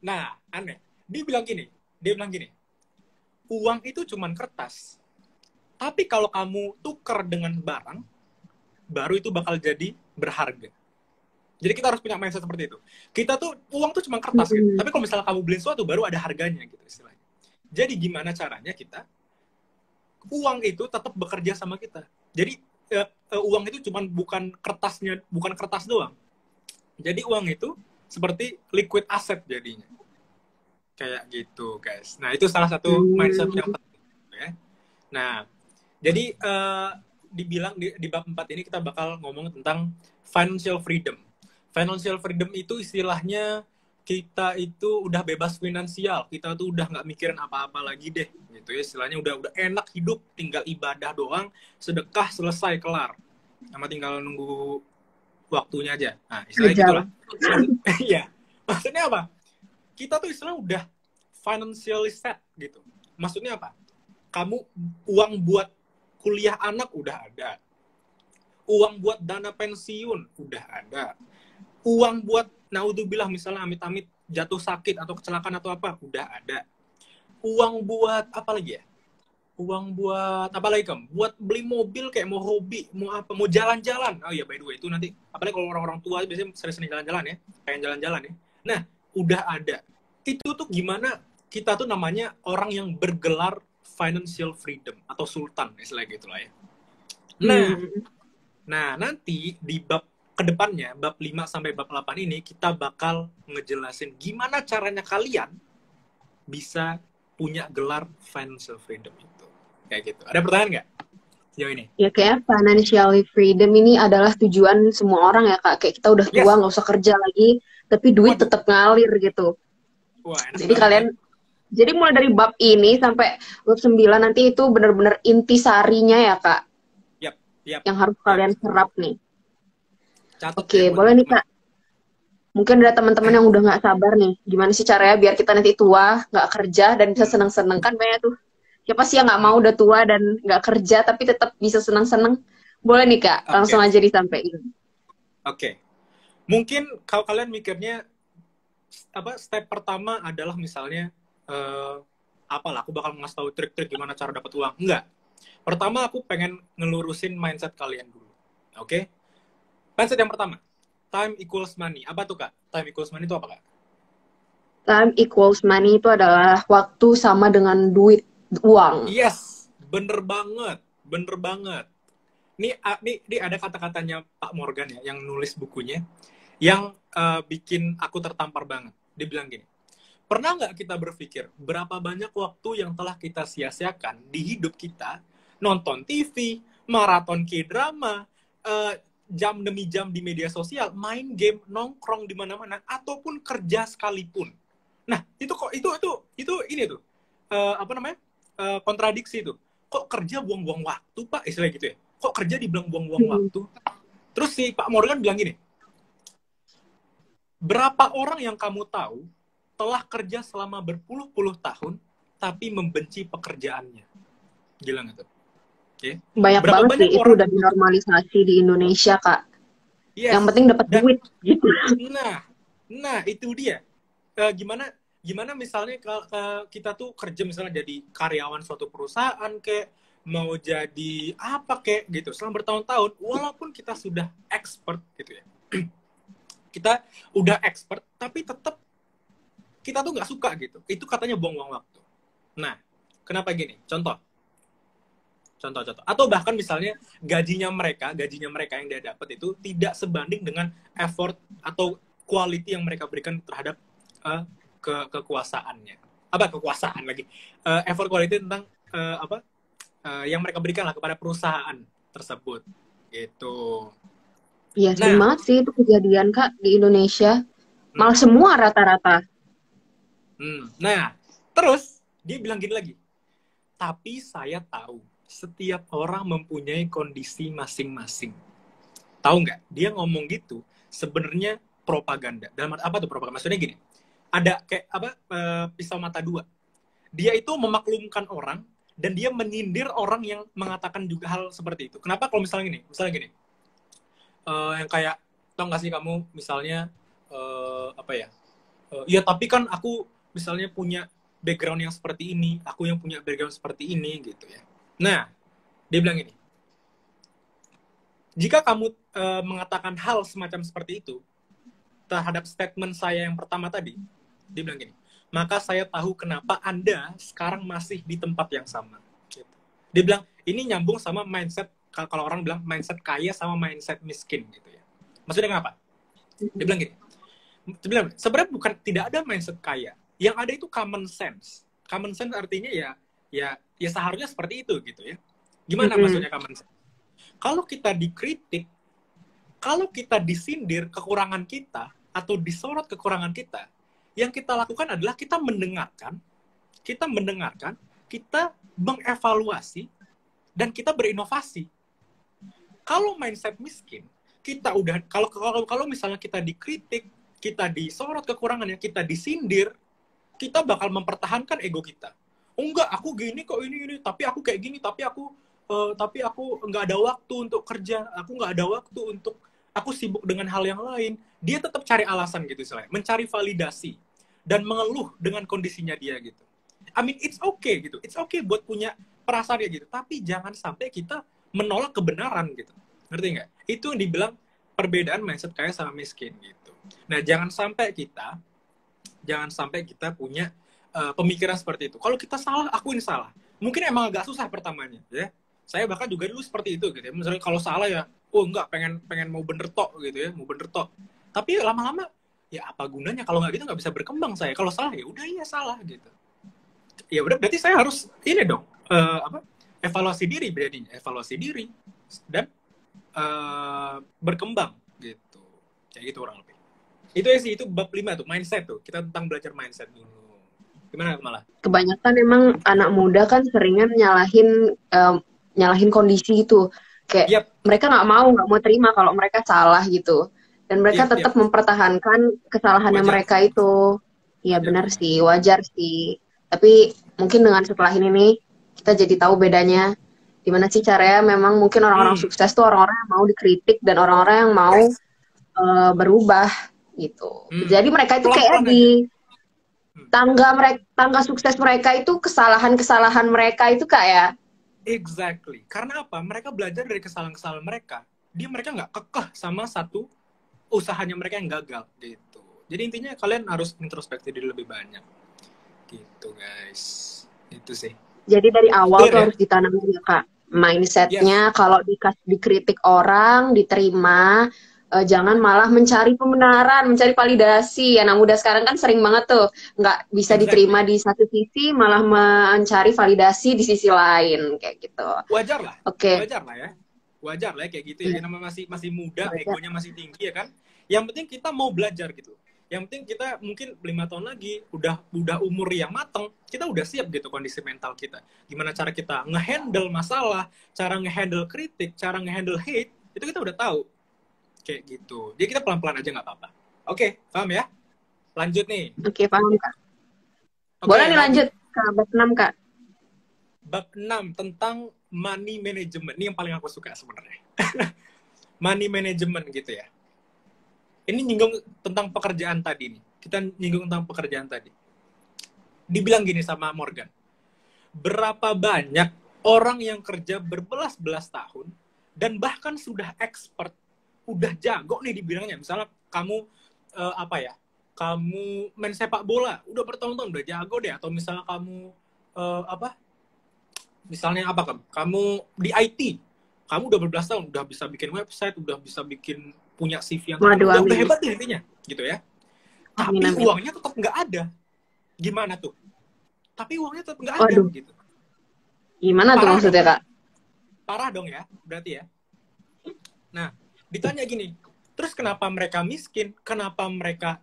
Nah, aneh. Dia bilang gini, uang itu cuman kertas. Tapi kalau kamu tuker dengan barang, baru itu bakal jadi berharga. Jadi kita harus punya mindset seperti itu. Kita tuh, uang tuh cuma kertas gitu. Hmm. Tapi kalau misalnya kamu beli sesuatu, baru ada harganya gitu istilahnya. Jadi gimana caranya uang itu tetap bekerja sama kita. Jadi uang itu cuma bukan kertas doang. Jadi uang itu seperti liquid asset jadinya. Kayak gitu, guys. Nah, itu salah satu mindset yang penting. Ya. Nah, jadi dibilang di bab 4 ini kita bakal ngomong tentang financial freedom. Financial freedom itu istilahnya kita itu udah bebas finansial. Kita tuh udah nggak mikirin apa-apa lagi deh. Gitu ya, istilahnya udah enak hidup, tinggal ibadah doang, sedekah selesai kelar. Sama tinggal nunggu waktunya aja. Nah, istilahnya gitulah. Ajal. Iya. Maksudnya apa? Kita tuh istilahnya udah financially set gitu. Maksudnya apa? Kamu uang buat kuliah anak udah ada. Uang buat dana pensiun udah ada. Uang buat naudzubillah misalnya amit-amit jatuh sakit atau kecelakaan atau apa udah ada. Uang buat apa lagi ya? Uang buat apa lagi, Kam? Buat beli mobil kayak mau hobi, mau apa, mau jalan-jalan. Oh iya, by the way, itu nanti apalagi kalau orang-orang tua biasanya sering-sering jalan-jalan ya, pengen jalan-jalan ya. Nah, udah ada. Itu tuh gimana kita tuh namanya orang yang bergelar financial freedom atau sultan istilah gitu lah ya. Nah, nanti di bab kedepannya, bab 5 sampai bab 8 ini kita bakal ngejelasin gimana caranya kalian bisa punya gelar financial freedom itu. Kayak gitu. Ada pertanyaan nggak sejauh ini? Ya kayak financially freedom ini adalah tujuan semua orang ya Kak. Kayak kita udah tua Yes. nggak usah kerja lagi, tapi duit Waduh. tetap ngalir gitu. Wah, enak Jadi banget kalian, ya. jadi mulai dari bab ini sampai bab 9 nanti itu benar-benar intisarinya ya Kak, Yap. yang harus kalian serap nih. Catat Oke, ya buat boleh nih teman-teman. Kak. Mungkin ada teman-teman yang udah nggak sabar nih. Gimana sih caranya biar kita nanti tua, nggak kerja dan bisa seneng-seneng kan banyak tuh. Siapa sih yang nggak mau udah tua dan nggak kerja tapi tetap bisa seneng-seneng? Boleh nih Kak, langsung Oke. aja disampaikan. Oke. Mungkin kalau kalian mikirnya step pertama adalah misalnya apalah aku bakal ngasih tahu trik-trik gimana cara dapat uang. Enggak. Pertama aku pengen ngelurusin mindset kalian dulu. Oke? Mindset yang pertama, time equals money. Apa tuh, Kak? Time equals money itu apa, Kak? Time equals money itu adalah waktu sama dengan duit, uang. Yes, bener banget. Bener banget. Ini ada kata-katanya Pak Morgan ya, yang nulis bukunya, yang bikin aku tertampar banget. Dia bilang gini, pernah nggak kita berpikir berapa banyak waktu yang telah kita sia-siakan di hidup kita, nonton TV, maraton K-drama, jam demi jam di media sosial, main game, nongkrong di mana-mana, ataupun kerja sekalipun. Nah, itu ini tuh, kontradiksi tuh. Kok kerja buang-buang waktu, Pak? Istilah gitu ya. Kok kerja dibilang buang-buang waktu? Terus si Pak Morgan bilang gini, berapa orang yang kamu tahu telah kerja selama berpuluh-puluh tahun, tapi membenci pekerjaannya? Gila nggak tuh? Oke. Banyak Berapa banget banyak sih, itu orang, udah dinormalisasi di Indonesia, Kak. Yang yes, penting dapat dan duit gitu. nah, nah itu dia. Gimana gimana misalnya kita tuh kerja misalnya jadi karyawan suatu perusahaan kayak mau jadi apa kayak gitu selama bertahun-tahun, walaupun kita sudah expert gitu ya, kita udah expert tapi tetap kita tuh nggak suka gitu, itu katanya buang-buang waktu. Nah, kenapa gini? Contoh atau bahkan misalnya gajinya mereka yang dia dapat itu tidak sebanding dengan effort atau quality yang mereka berikan terhadap kekuasaannya, apa kekuasaan lagi, effort quality tentang yang mereka berikan lah kepada perusahaan tersebut gitu. Iya, sering Nah, banget sih itu kejadian, Kak, di Indonesia. hmm, Malah semua rata-rata. nah terus dia bilang gini lagi, tapi saya tahu setiap orang mempunyai kondisi masing-masing. Tahu nggak? Dia ngomong gitu sebenarnya propaganda. Dalam apa tuh propaganda? Maksudnya gini, ada kayak apa, pisau mata dua. Dia itu memaklumkan orang dan dia menyindir orang yang mengatakan juga hal seperti itu. Kenapa kalau misalnya gini, yang kayak tau nggak sih kamu misalnya apa ya? Ya tapi kan aku misalnya punya background yang seperti ini, aku yang punya background seperti ini gitu ya. Nah, dia bilang ini, jika kamu mengatakan hal semacam seperti itu terhadap statement saya yang pertama tadi, dia bilang gini, maka saya tahu kenapa Anda sekarang masih di tempat yang sama. Gitu. Dia bilang, ini nyambung sama mindset, kalau orang bilang mindset kaya sama mindset miskin gitu ya. Maksudnya kenapa? Dia bilang gini, sebenarnya bukan tidak ada mindset kaya, yang ada itu common sense. Common sense artinya ya seharusnya seperti itu gitu ya. Gimana maksudnya common sense? Kalau kita dikritik, kalau kita disindir kekurangan kita atau disorot kekurangan kita, yang kita lakukan adalah kita mendengarkan, kita mengevaluasi, dan kita berinovasi. Kalau mindset miskin, kita udah kalau misalnya kita dikritik, kita disorot kekurangannya, kita disindir, kita bakal mempertahankan ego kita. Oh enggak, aku gini kok ini, tapi aku kayak gini, tapi aku nggak ada waktu untuk kerja, aku nggak ada waktu untuk, aku sibuk dengan hal yang lain. Dia tetap cari alasan gitu, misalnya mencari validasi dan mengeluh dengan kondisinya dia gitu. I mean it's okay gitu, it's okay buat punya perasaan kayak gitu, tapi jangan sampai kita menolak kebenaran gitu, ngerti nggak? Itu yang dibilang perbedaan mindset kaya sama miskin gitu. Nah jangan sampai kita punya pemikiran seperti itu. Kalau kita salah, akuin salah. Mungkin emang agak susah pertamanya ya. Saya bahkan juga dulu seperti itu gitu ya. Misalnya kalau salah ya, oh enggak, pengen mau bener tok gitu ya, mau bener tok. Tapi lama-lama ya apa gunanya kalau nggak gitu nggak bisa berkembang saya. Kalau salah ya udah, iya salah gitu. Ya udah, berarti saya harus ini dong, evaluasi diri dan berkembang gitu. Kayak gitu orang lebih. Itu ya sih, itu bab 5 tuh, mindset tuh. Kita tentang belajar mindset dulu. Gimana malah? Kebanyakan emang anak muda kan seringnya nyalahin kondisi gitu. Kayak mereka nggak mau terima kalau mereka salah gitu. Dan mereka tetap mempertahankan kesalahannya Wajar. mereka itu. Iya benar sih, wajar sih. Tapi mungkin dengan setelah ini nih, kita jadi tahu bedanya. Gimana sih caranya memang mungkin orang-orang sukses tuh orang-orang yang mau dikritik dan orang-orang yang mau berubah gitu. Jadi mereka itu kayak di tangga sukses mereka itu kesalahan-kesalahan mereka itu kayak exactly. Karena apa? Mereka belajar dari kesalahan-kesalahan mereka. Mereka nggak kekeh sama satu usahanya mereka yang gagal gitu. Jadi intinya kalian harus introspeksi diri lebih banyak. Gitu guys. Itu sih. Jadi dari awal tuh harus ditanamin ya Kak. Mindsetnya kalau dikritik orang, diterima, jangan malah mencari pembenaran, mencari validasi. Anak muda sekarang kan sering banget tuh nggak bisa diterima di satu sisi, malah mencari validasi di sisi lain kayak gitu. Wajar lah. Oke. Wajar lah kayak gitu ya. Namanya masih muda, egonya masih tinggi ya kan. Yang penting kita mau belajar gitu. Yang penting kita mungkin 5 tahun lagi udah umur yang matang, kita udah siap gitu kondisi mental kita. Gimana cara kita ngehandle masalah, cara ngehandle kritik, cara ngehandle hate, itu kita udah tahu. Kayak gitu. Jadi kita pelan-pelan aja nggak apa-apa. Oke, paham ya? Lanjut nih. Oke, paham Kak. Boleh nih lanjut ke bab 6 Kak. Bab 6 tentang money management. Ini yang paling aku suka sebenarnya. Money management gitu ya. Ini nyinggung tentang pekerjaan tadi nih. Kita nyinggung tentang pekerjaan tadi. Dibilang gini sama Morgan. Berapa banyak orang yang kerja berbelas-belas tahun dan bahkan sudah expert, udah jago nih di bidangnya. Misalnya kamu kamu main sepak bola, udah bertahun-tahun udah jago deh. Atau misalnya kamu misalnya kamu di IT, kamu udah berbelas tahun, udah bisa bikin website, udah bisa bikin punya CV yang Waduh, udah amin. hebat deh intinya, gitu ya. Tapi Amin, amin. uangnya tetap nggak ada. Gimana tuh? Tapi uangnya tetap nggak ada, Waduh. gitu. Gimana tuh Parah maksudnya, dong. Kak? Parah dong ya, berarti ya. Nah, ditanya gini, terus kenapa mereka miskin?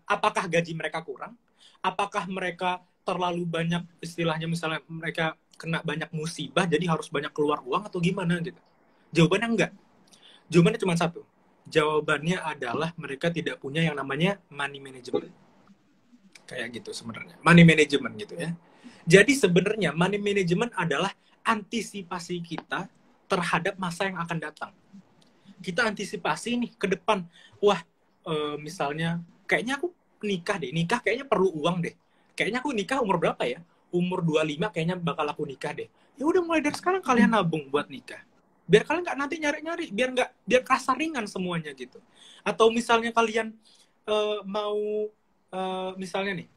Apakah gaji mereka kurang? Apakah mereka terlalu banyak, istilahnya misalnya mereka kena banyak musibah, jadi harus banyak keluar uang atau gimana gitu? Jawabannya enggak. Jawabannya cuma satu. Jawabannya adalah mereka tidak punya yang namanya money management. Kayak gitu sebenarnya. Money management gitu ya. Jadi sebenarnya money management adalah antisipasi kita terhadap masa yang akan datang. Kita antisipasi nih ke depan. Wah, misalnya kayaknya aku nikah deh. Nikah kayaknya perlu uang deh. Kayaknya aku nikah umur berapa ya? Umur 25 kayaknya bakal aku nikah deh. Ya udah mulai dari sekarang kalian nabung buat nikah. Biar kalian nggak nanti nyari-nyari, biar kasar ringan semuanya gitu. Atau misalnya kalian mau misalnya nih,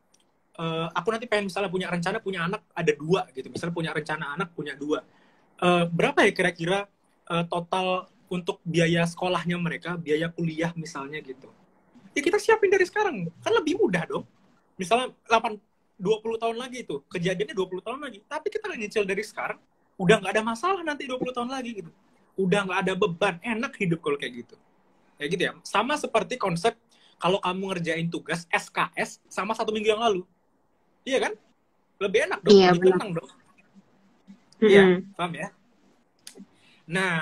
aku nanti pengen misalnya punya rencana punya anak ada 2 gitu. Misalnya punya rencana anak punya 2. Berapa ya kira-kira total untuk biaya sekolahnya mereka, biaya kuliah misalnya gitu. Ya kita siapin dari sekarang, kan lebih mudah dong. Misalnya 20 tahun lagi itu, kejadiannya 20 tahun lagi. Tapi kita nyicil dari sekarang, udah nggak ada masalah nanti 20 tahun lagi gitu. Udah nggak ada beban, enak hidup kalau kayak gitu. Kayak gitu ya. Sama seperti konsep kalau kamu ngerjain tugas SKS sama 1 minggu yang lalu. Iya kan? Lebih enak dong, Iya, lebih benar. tenang dong. Iya, Mm-mm. paham ya? Nah,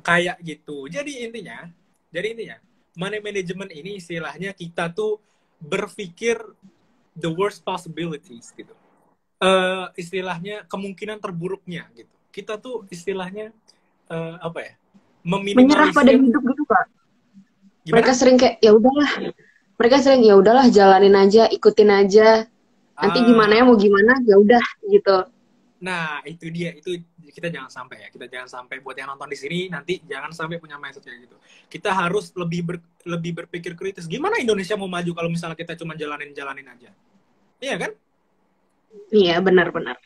kayak gitu. Jadi intinya, money management ini istilahnya kita tuh berpikir the worst possibilities gitu. Istilahnya kemungkinan terburuknya gitu. Kita tuh istilahnya Menyerah pada meminimalisir. hidup gitu, Kak. Gimana? Mereka sering kayak ya udahlah. Mereka sering ya udahlah, jalanin aja, ikutin aja. Nanti gimana ya, mau gimana, ya udah gitu. Nah, itu dia. Itu kita jangan sampai ya. Kita jangan sampai, buat yang nonton di sini nanti jangan sampai punya mindset kayak gitu. Kita harus lebih berpikir kritis. Gimana Indonesia mau maju kalau misalnya kita cuma jalanin aja? Iya kan? Iya, benar-benar.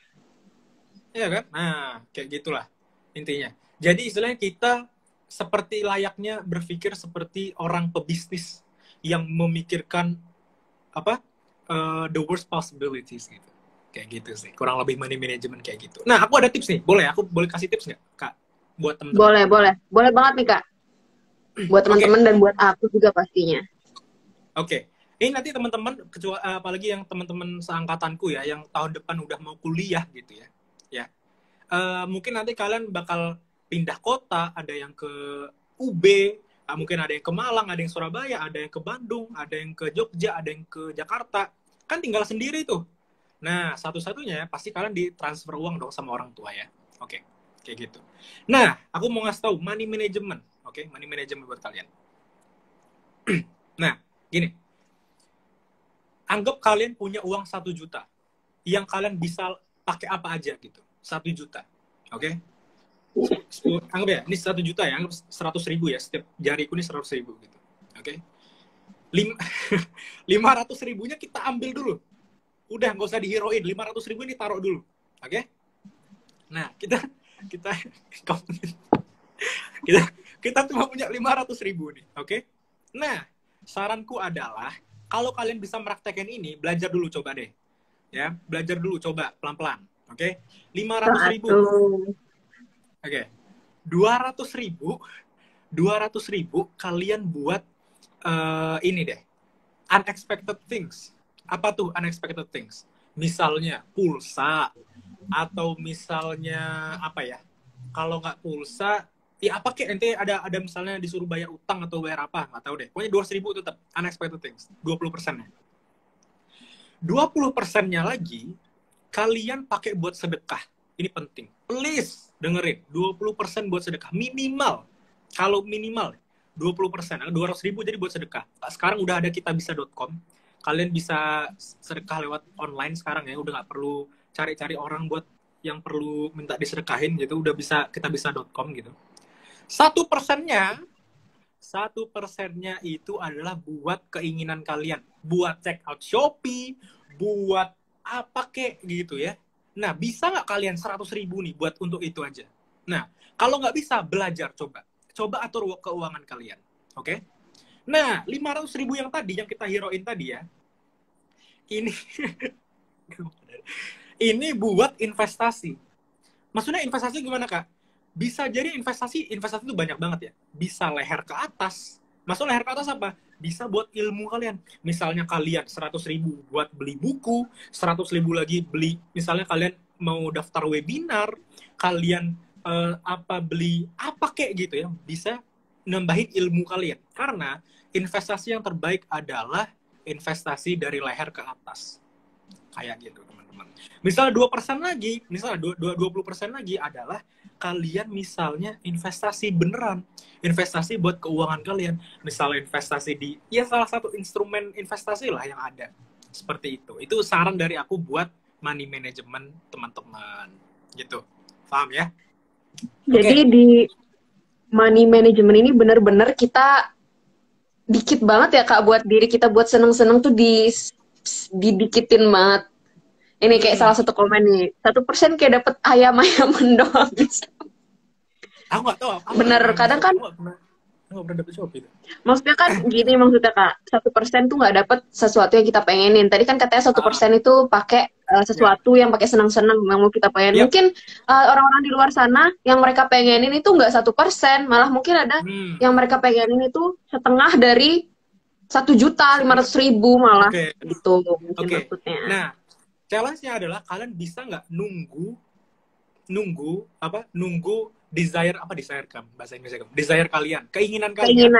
Iya kan? Nah, kayak gitulah intinya. Jadi istilahnya kita seperti layaknya berpikir seperti orang pebisnis yang memikirkan the worst possibilities gitu. Kayak gitu sih. Kurang lebih money management kayak gitu. Nah, aku ada tips nih. Aku boleh kasih tips nggak, Kak? Buat teman-teman. Boleh. Boleh banget nih, Kak. Buat teman-teman dan buat aku juga pastinya. Oke. Ini nanti teman-teman, apalagi yang teman-teman seangkatanku ya, yang tahun depan udah mau kuliah gitu ya. Ya. Mungkin nanti kalian bakal pindah kota, ada yang ke UB, mungkin ada yang ke Malang, ada yang Surabaya, ada yang ke Bandung, ada yang ke Jogja, ada yang ke Jakarta. Kan tinggal sendiri tuh. Nah, satu-satunya pasti kalian ditransfer uang dong sama orang tua ya. Oke, kayak gitu. Nah, aku mau ngasih tahu money management. Oke, money management buat kalian. Nah, gini. Anggap kalian punya uang 1 juta. Yang kalian bisa pakai apa aja gitu. 1 juta. Oke? Anggap ya, ini 1 juta ya. Anggap 100 ribu ya. Setiap jariku ini 100 ribu gitu. Oke? 500 ribunya kita ambil dulu. Udah, nggak usah diheroin. 500 ribu ini taruh dulu. Oke? Nah, kita cuma punya 500 ribu nih. Oke? Nah, saranku adalah, kalau kalian bisa meraktekin ini, belajar dulu coba deh. Ya, belajar dulu coba pelan-pelan. Oke? 500 ribu. Oke. 200 ribu kalian buat ini deh. Unexpected things. Apa tuh unexpected things? Misalnya pulsa, atau misalnya apa ya? Kalau nggak pulsa, ya apa kayak nanti ada misalnya disuruh bayar utang atau bayar apa, nggak tahu deh. Pokoknya 200 ribu tetap unexpected things. 20%-nya. 20%-nya lagi kalian pakai buat sedekah. Ini penting. Please, dengerin, 20% buat sedekah minimal. Kalau minimal 20%, 200.000 jadi buat sedekah. Sekarang udah ada kitabisa.com. Kalian bisa sedekah lewat online sekarang ya, udah nggak perlu cari-cari orang buat yang perlu minta disedekahin gitu, udah bisa kitabisa.com gitu. 1%-nya itu adalah buat keinginan kalian, buat check out Shopee, buat apa kek gitu ya. Nah, bisa nggak kalian 100.000 nih buat untuk itu aja? Nah, kalau nggak bisa, belajar, coba atur keuangan kalian, oke? Nah, 500.000 yang tadi, yang kita heroin tadi ya, ini ini buat investasi. Maksudnya investasi gimana, Kak? Bisa jadi investasi itu banyak banget ya. Bisa leher ke atas. Maksud leher ke atas apa? Bisa buat ilmu kalian. Misalnya kalian 100.000 buat beli buku, 100.000 lagi beli, misalnya kalian mau daftar webinar, kalian beli apa kayak gitu ya, bisa nambahin ilmu kalian. Karena investasi yang terbaik adalah investasi dari leher ke atas. Kayak gitu, teman-teman. Misalnya 2% lagi, misalnya 20% lagi adalah kalian misalnya investasi beneran. Investasi buat keuangan kalian. Misalnya investasi di, ya salah satu instrumen investasi lah yang ada. Seperti itu. Itu saran dari aku buat money management teman-teman. Gitu. Paham ya? Jadi di money management ini benar-benar kita dikit banget ya Kak buat diri kita, buat seneng-seneng tuh didikitin banget. Ini kayak salah satu komen nih, 1% kayak dapet ayam-ayaman doang. Aku nggak tahu. Bener, kadang kan nggak pernah dapet Shopee. Maksudnya kan gini, maksudnya Kak, 1% tuh nggak dapet sesuatu yang kita pengenin. Tadi kan katanya 1% itu pakai sesuatu yang pakai senang-senang yang mau kita pengen. Mungkin orang-orang di luar sana yang mereka pengenin itu nggak 1%, malah mungkin ada yang mereka pengenin itu setengah dari 1.500.000 malah. Gitu mungkin maksudnya. Nah, challenge-nya adalah kalian bisa nggak nunggu desire kan bahasa Inggrisnya, desire kalian, keinginan kalian.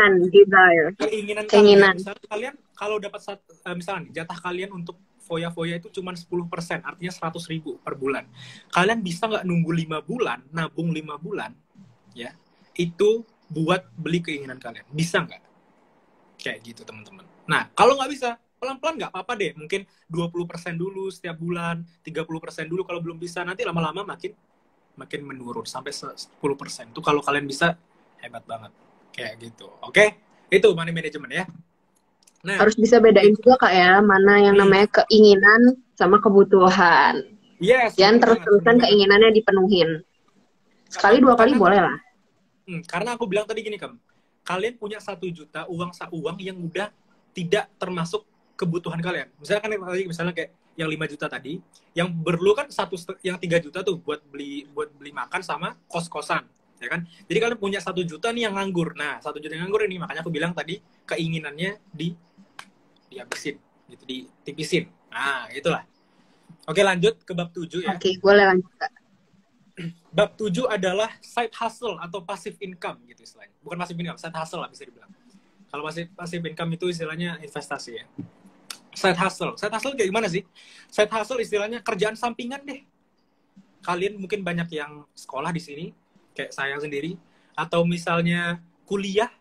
Keinginan kalian. Misalnya kalian kalau dapat misalnya jatah kalian untuk foya-foya itu cuma 10%, artinya 100.000 per bulan. Kalian bisa nggak nunggu 5 bulan, nabung 5 bulan, ya, itu buat beli keinginan kalian. Bisa nggak? Kayak gitu, teman-teman. Nah, kalau nggak bisa, pelan-pelan nggak apa-apa deh. Mungkin 20% dulu setiap bulan, 30% dulu kalau belum bisa. Nanti lama-lama makin menurun sampai 10%. Itu kalau kalian bisa, hebat banget. Kayak gitu. Oke? Itu money management ya. Nah, harus bisa bedain juga Kak ya, mana yang namanya keinginan sama kebutuhan. Yes. Jangan terus-terusan keinginannya dipenuhin. Sekali dua kali boleh lah. Karena aku bilang tadi gini, kalian punya 1 juta uang yang udah tidak termasuk kebutuhan kalian. Misalnya kayak yang 5 juta tadi, yang perlu kan yang 3 juta tuh buat beli makan sama kos-kosan, ya kan? Jadi kalian punya 1 juta nih yang nganggur. Nah, 1 juta yang nganggur ini, makanya aku bilang tadi keinginannya dihabisin, gitu, ditipisin. Nah, itulah. Oke, lanjut ke bab 7 ya. Oke, boleh lanjut, Kak. Bab 7 adalah side hustle atau passive income gitu istilahnya. Bukan passive income, side hustle lah bisa dibilang. Kalau passive income itu istilahnya investasi ya. Side hustle kayak gimana sih? Side hustle istilahnya kerjaan sampingan deh. Kalian mungkin banyak yang sekolah di sini, kayak saya sendiri, atau misalnya kuliah,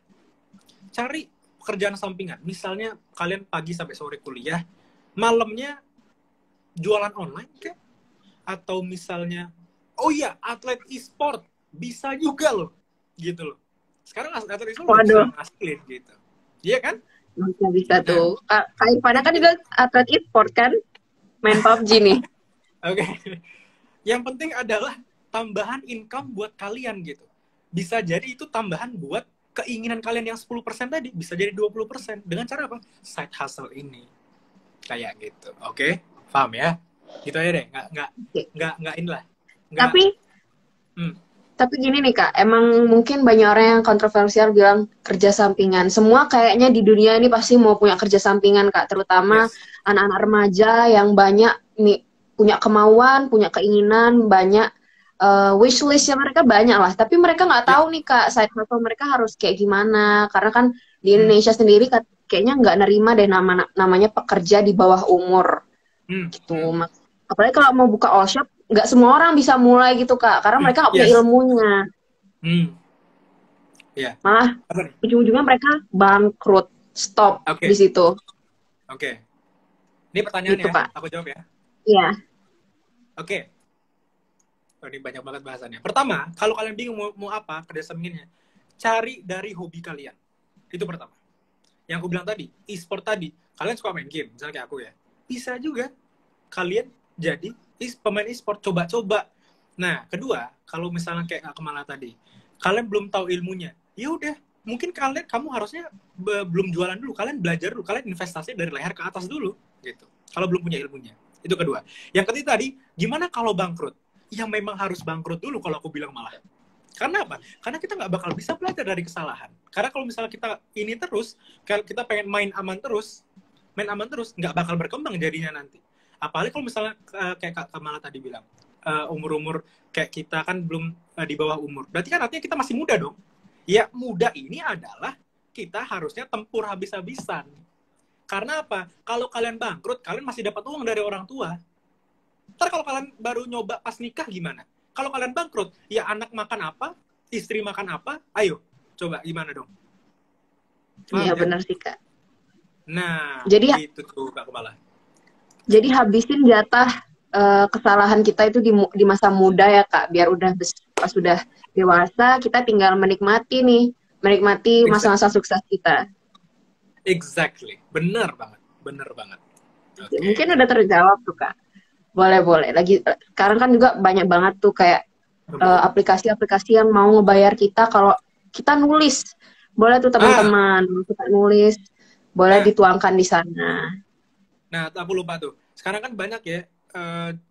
cari pekerjaan sampingan. Misalnya kalian pagi sampai sore kuliah, malamnya jualan online kayak, atau misalnya, oh iya, atlet e-sport bisa juga loh, gitu loh. Sekarang atlet e-sport bisa ngasilin gitu, iya kan? Bisa tuh. Kak Irfana kan juga atlet e-sport kan? Main PUBG nih. Oke. Yang penting adalah tambahan income buat kalian gitu. Bisa jadi itu tambahan buat keinginan kalian yang 10% tadi. Bisa jadi 20%. Dengan cara apa? Side hustle ini. Kayak gitu. Oke? Paham ya? Gitu aja deh. Nggak inilah. Tapi gini nih Kak, emang mungkin banyak orang yang kontroversial bilang kerja sampingan. Semua kayaknya di dunia ini pasti mau punya kerja sampingan Kak, terutama anak-anak remaja yang banyak nih punya kemauan, punya keinginan, banyak wishlist-nya mereka banyak lah. Tapi mereka nggak tahu nih Kak, side hustle mereka harus kayak gimana. Karena kan di Indonesia sendiri kayaknya nggak nerima deh namanya pekerja di bawah umur. Gitu. Apalagi kalau mau buka all shop, nggak semua orang bisa mulai gitu Kak, karena mereka nggak punya Yes. ilmunya. Ya. Malah Apa nih? ujung-ujungnya mereka bangkrut, stop Oke. di situ. Oke. Ini pertanyaannya Gitu ya, Kak. aku jawab ya. Iya. Oke. Oh, ini banyak banget bahasannya. Pertama, kalau kalian bingung mau apa kerja sampingannya, cari dari hobi kalian. Itu pertama. Yang aku bilang tadi, e-sport tadi, kalian suka main game, misalnya kayak aku ya. Bisa juga kalian jadi pemain e-sport, coba-coba. Nah, kedua, kalau misalnya kayak Kak Kemala tadi, kalian belum tahu ilmunya, ya udah, mungkin kamu harusnya belum jualan dulu, kalian belajar dulu, kalian investasi dari leher ke atas dulu, gitu. Kalau belum punya ilmunya. Itu kedua. Yang ketiga tadi, gimana kalau bangkrut? Ya memang harus bangkrut dulu kalau aku bilang malah. Karena apa? Karena kita nggak bakal bisa belajar dari kesalahan. Karena kalau misalnya kita ini terus, kita pengen main aman terus, nggak bakal berkembang jadinya nanti. Apalagi kalau misalnya kayak Kak Kamala tadi bilang, umur-umur kayak kita kan belum di bawah umur. Berarti kan artinya kita masih muda dong. Ya muda ini adalah kita harusnya tempur habis-habisan. Karena apa? Kalau kalian bangkrut, kalian masih dapat uang dari orang tua. Ntar kalau kalian baru nyoba pas nikah gimana? Kalau kalian bangkrut, ya anak makan apa? Istri makan apa? Ayo, coba gimana dong? Iya Kan? benar sih Kak. Nah, Jadi itu tuh Kak Kemala. Jadi habisin jatah kesalahan kita itu di masa muda ya Kak, biar pas udah dewasa kita tinggal menikmati masa-masa sukses kita. Exactly, bener banget. Okay. Mungkin udah terjawab tuh Kak. Boleh. Lagi sekarang kan juga banyak banget tuh kayak aplikasi-aplikasi yang mau ngebayar kita kalau kita nulis. Boleh tuh teman-teman, kita nulis, boleh dituangkan di sana. Nah, aku lupa tuh. Sekarang kan banyak ya,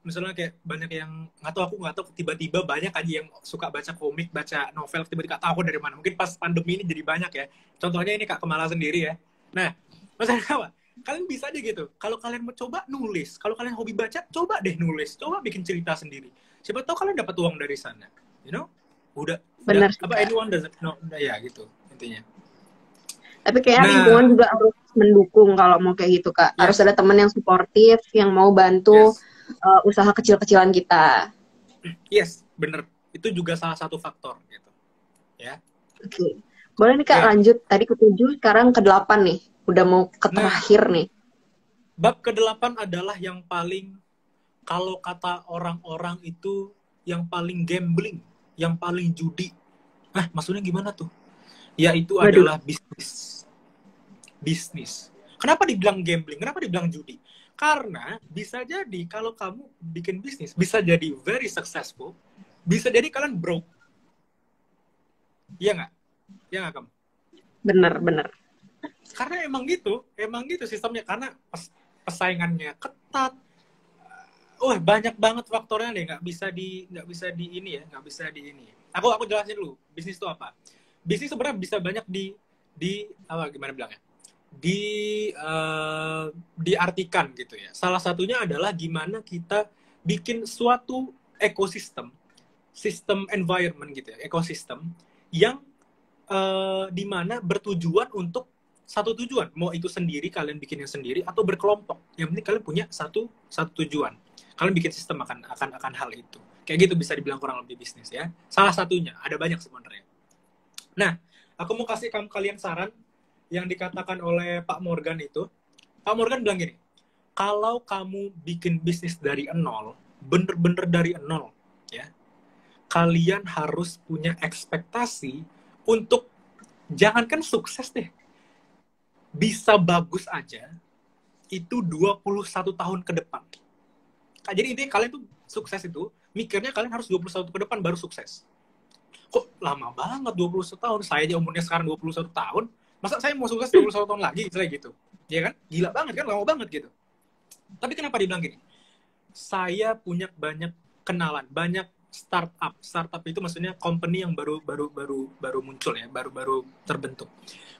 misalnya kayak banyak yang aku nggak tahu tiba-tiba banyak aja yang suka baca komik, baca novel, tiba-tiba nggak tahu dari mana. Mungkin pas pandemi ini jadi banyak ya. Contohnya ini Kak Kemala sendiri ya. Nah, maksudnya apa? Kalian bisa aja gitu. Kalau kalian mau coba nulis, kalau kalian hobi baca, coba deh nulis, coba bikin cerita sendiri. Siapa tahu kalian dapat uang dari sana, you know? Benar. Apa anyone doesn't know, ya gitu intinya. Tapi kayaknya lingkungan juga harus mendukung kalau mau kayak gitu Kak. Harus ada teman yang suportif, yang mau bantu usaha kecil-kecilan kita. Yes, bener. Itu juga salah satu faktor gitu. Ya. Oke. Boleh nih Kak lanjut. Tadi ke-7, sekarang ke-8 nih. Udah mau ke terakhir nih. Bab ke-8 adalah yang paling, kalau kata orang-orang itu, yang paling gambling, yang paling judi. Nah, maksudnya gimana tuh? Yaitu adalah bisnis. Kenapa dibilang gambling? Kenapa dibilang judi? Karena bisa jadi kalau kamu bikin bisnis, bisa jadi very successful, bisa jadi kalian broke. Iya nggak? Iya nggak kamu? Bener. Karena emang gitu sistemnya. Karena persaingannya ketat. Banyak banget faktornya deh, nggak bisa di ini. Aku jelasin dulu. Bisnis itu apa? Bisnis sebenarnya bisa banyak gimana bilangnya? Diartikan gitu ya. Salah satunya adalah gimana kita bikin suatu sistem environment gitu ya, ekosistem yang dimana bertujuan untuk satu tujuan. Mau itu sendiri, kalian bikinnya sendiri, atau berkelompok. Yang penting kalian punya satu tujuan. Kalian bikin sistem akan hal itu. Kayak gitu bisa dibilang kurang lebih bisnis ya. Salah satunya, ada banyak sebenarnya. Nah, aku mau kasih kalian saran yang dikatakan oleh Pak Morgan itu. Pak Morgan bilang gini, kalau kamu bikin bisnis dari nol, bener-bener dari nol, ya, kalian harus punya ekspektasi untuk, jangankan sukses deh, bisa bagus aja, itu 21 tahun ke depan. Jadi intinya kalian tuh sukses itu, mikirnya kalian harus 21 ke depan baru sukses. Kok lama banget 21 tahun? Saya aja umurnya sekarang 21 tahun, masa saya mau sukses 21 tahun lagi? Misalnya gitu. Ya kan? Gila banget kan? Lama banget gitu. Tapi kenapa dibilang gini? Saya punya banyak kenalan, banyak startup. Startup itu maksudnya company yang baru muncul ya, baru terbentuk.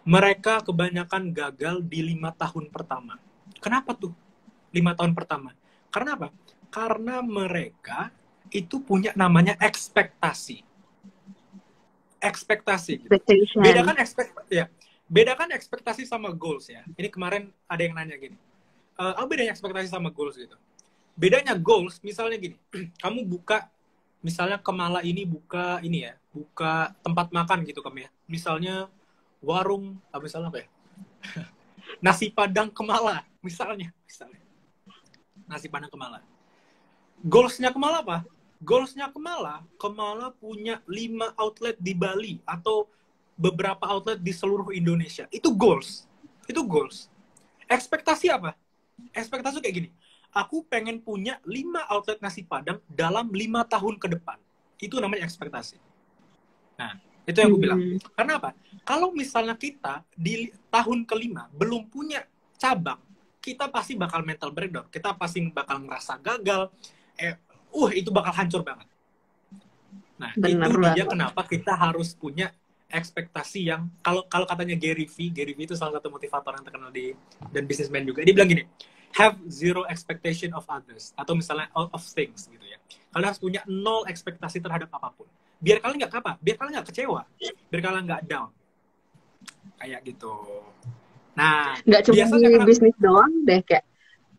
Mereka kebanyakan gagal di 5 tahun pertama. Kenapa tuh 5 tahun pertama? Karena apa? Karena mereka itu punya namanya ekspektasi. Gitu. Bedakan ekspektasi sama goals ya. Ini kemarin ada yang nanya gini. Apa bedanya ekspektasi sama goals gitu? Bedanya goals, misalnya gini, kamu buka, misalnya Kemala ini buka ini ya, buka tempat makan gitu kamu ya. Misalnya warung, misalnya apa ya? Nasi Padang Kemala, misalnya. Nasi Padang Kemala. Goalsnya Kemala apa? Goalsnya Kemala punya 5 outlet di Bali atau beberapa outlet di seluruh Indonesia. Itu goals. Ekspektasi apa? Ekspektasi kayak gini. Aku pengen punya 5 outlet nasi Padang dalam 5 tahun ke depan. Itu namanya ekspektasi. Nah, itu yang aku bilang. Karena apa? Kalau misalnya kita di tahun kelima belum punya cabang, kita pasti bakal mental breakdown. Kita pasti bakal ngerasa gagal. Itu bakal hancur banget. Nah, Bener itu dia banget. kenapa kita harus punya ekspektasi yang, kalau katanya Gary V itu salah satu motivator yang terkenal dan businessman juga. Dia bilang gini, have zero expectation of others, atau misalnya out of things gitu ya. Kalian harus punya 0 ekspektasi terhadap apapun. Biar kalian nggak kecewa, biar kalian nggak down, kayak gitu. Nah, Nggak cuma biasanya di bisnis doang deh,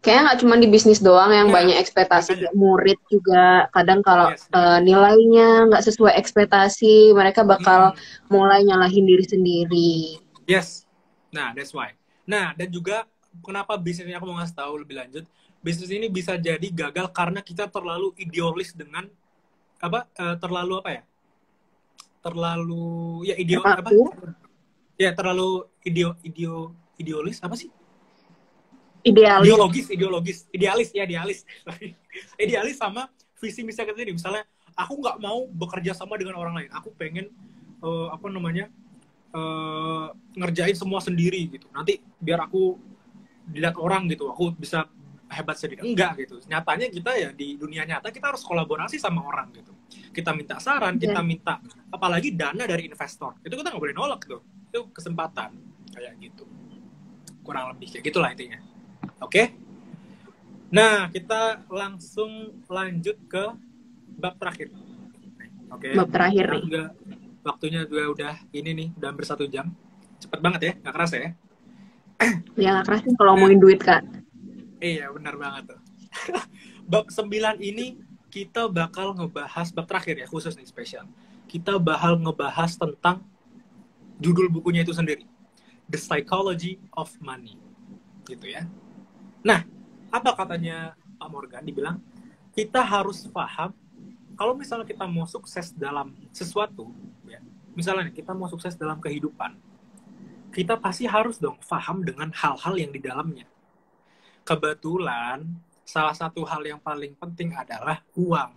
kayaknya nggak cuma di bisnis doang yang banyak ekspektasi. makanya, Kayak murid juga kadang kalau yes, nah, nilainya nggak sesuai ekspektasi, mereka bakal mulai nyalahin diri sendiri. yes. Nah, that's why. Nah, dan juga kenapa bisnis ini aku mau ngasih tahu lebih lanjut. Bisnis ini bisa jadi gagal karena kita terlalu idealis dengan terlalu apa ya? Terlalu ya terlalu idealis apa sih? Idealis. Idealis sama visi misi kita sendiri. Misalnya aku nggak mau bekerja sama dengan orang lain, aku pengen ngerjain semua sendiri gitu, nanti biar aku dilihat orang gitu, aku bisa hebat sendiri. Enggak gitu, nyatanya kita ya di dunia nyata kita harus kolaborasi sama orang gitu, kita minta saran, kita minta apalagi dana dari investor, itu kita nggak boleh nolak tuh, itu kesempatan kayak gitu, kurang lebih kayak gitulah intinya. Oke? Nah, kita langsung lanjut ke bab terakhir. Oke. Bab terakhir nih. Waktunya juga udah ini nih, udah hampir 1 jam. Cepet banget ya, nggak kerasa ya? Ya nggak kerasa kalau ngomongin duit, Kak. Iya, benar banget tuh. Bab 9 ini kita bakal ngebahas, bab terakhir ya, khusus nih spesial. Kita bakal ngebahas tentang judul bukunya itu sendiri. The Psychology of Money. Gitu ya. Nah, apa katanya Pak Morgan? Dibilang, kita harus paham, kalau misalnya kita mau sukses dalam sesuatu, ya, misalnya kita mau sukses dalam kehidupan, kita pasti harus dong paham dengan hal-hal yang di dalamnya. Kebetulan, salah satu hal yang paling penting adalah uang.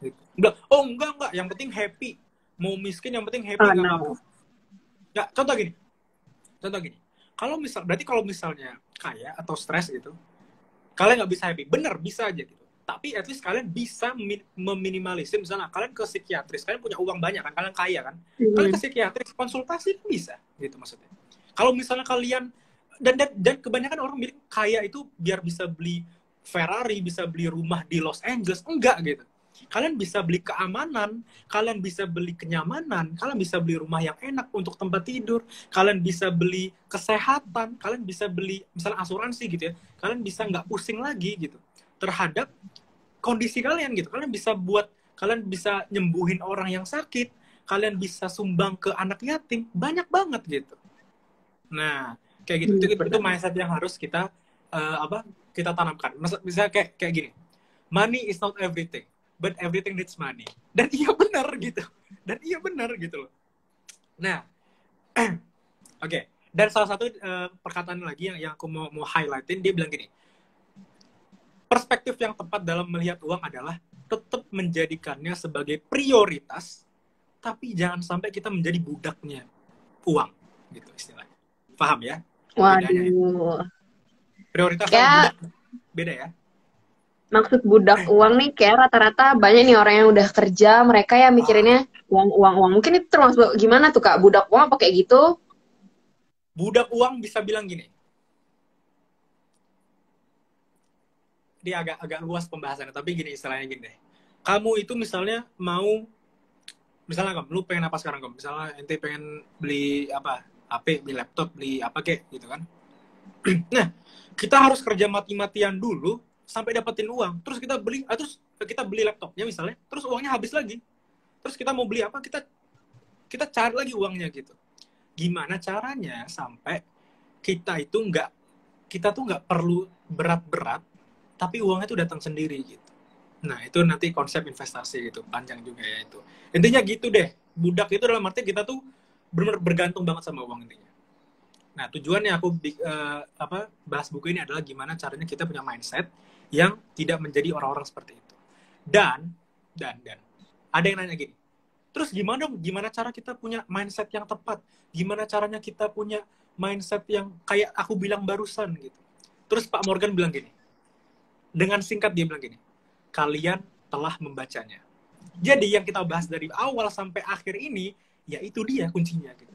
Gitu. Enggak, yang penting happy. Mau miskin, yang penting happy, nggak apa-apa. Ya, contoh gini. Berarti kalau misalnya kaya atau stres gitu, kalian nggak bisa happy. Bener, bisa aja gitu. Tapi at least kalian bisa meminimalisir. Misalnya kalian ke psikiatris, kalian punya uang banyak kan, kalian kaya kan, kalian ke psikiatris konsultasi kan bisa, gitu maksudnya. Kalau misalnya kalian dan kebanyakan orang bilang kaya itu biar bisa beli Ferrari, bisa beli rumah di Los Angeles, enggak gitu. Kalian bisa beli keamanan, kalian bisa beli kenyamanan, kalian bisa beli rumah yang enak untuk tempat tidur, kalian bisa beli kesehatan, kalian bisa beli misalnya asuransi gitu ya, kalian bisa nggak pusing lagi gitu terhadap kondisi kalian gitu. Kalian bisa nyembuhin orang yang sakit, kalian bisa sumbang ke anak yatim, banyak banget gitu. Nah, kayak gitu. Itu mindset yang harus kita kita tanamkan. Misalnya kayak gini. Money is not everything, but everything needs money. Dan iya benar gitu loh. Nah, oke. Dan salah satu perkataan lagi yang aku mau highlightin, dia bilang gini. Perspektif yang tepat dalam melihat uang adalah tetap menjadikannya sebagai prioritas, tapi jangan sampai kita menjadi budaknya uang, gitu istilahnya. Paham ya? Waduh. Ya? Prioritas sama budak beda ya? Maksud budak uang nih kayak rata-rata banyak nih orang yang udah kerja, mereka ya mikirinnya uang. Mungkin itu termasuk gimana tuh Kak? Budak uang apa kayak gitu? Budak uang bisa bilang gini. Dia agak luas pembahasannya, tapi gini istilahnya gini deh. Kamu itu misalnya misalnya kamu, lu pengen apa sekarang kamu? Misalnya ente pengen beli apa? HP, beli laptop, beli apa kek gitu kan. Nah, kita harus kerja mati-matian dulu sampai dapetin uang, terus kita beli laptopnya misalnya, terus uangnya habis lagi, terus kita mau beli apa, kita cari lagi uangnya gitu. Gimana caranya sampai kita tuh nggak perlu berat-berat, tapi uangnya tuh datang sendiri gitu. Nah, itu nanti konsep investasi gitu, panjang juga ya itu. Intinya gitu deh, budak itu dalam arti kita tuh benar-benar bergantung banget sama uang intinya. Nah, tujuannya aku bahas buku ini adalah gimana caranya kita punya mindset yang tidak menjadi orang-orang seperti itu. Dan ada yang nanya gini, terus gimana cara kita punya mindset yang tepat? Gimana caranya kita punya mindset yang kayak aku bilang barusan gitu? Terus Pak Morgan bilang gini, dengan singkat dia bilang gini, kalian telah membacanya. Jadi yang kita bahas dari awal sampai akhir ini, ya itu dia kuncinya gitu.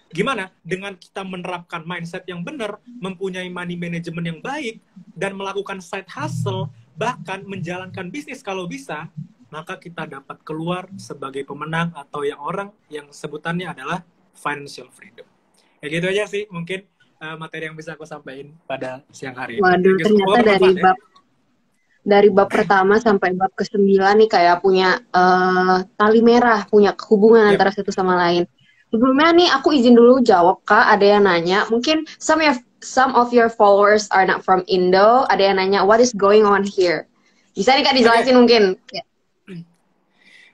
Gimana? Dengan kita menerapkan mindset yang benar, mempunyai money management yang baik, dan melakukan side hustle, bahkan menjalankan bisnis kalau bisa, maka kita dapat keluar sebagai pemenang atau yang orang yang sebutannya adalah financial freedom. Ya gitu aja sih mungkin materi yang bisa aku sampaikan pada siang hari ini. Waduh, ternyata dari bab pertama sampai bab ke-9 nih kayak punya tali merah, punya hubungan antara satu sama lain. Sebelumnya nih aku izin dulu jawab Kak, ada yang nanya, mungkin some of your followers are not from Indo, ada yang nanya what is going on here. Bisa nih Kak dijelasin mungkin.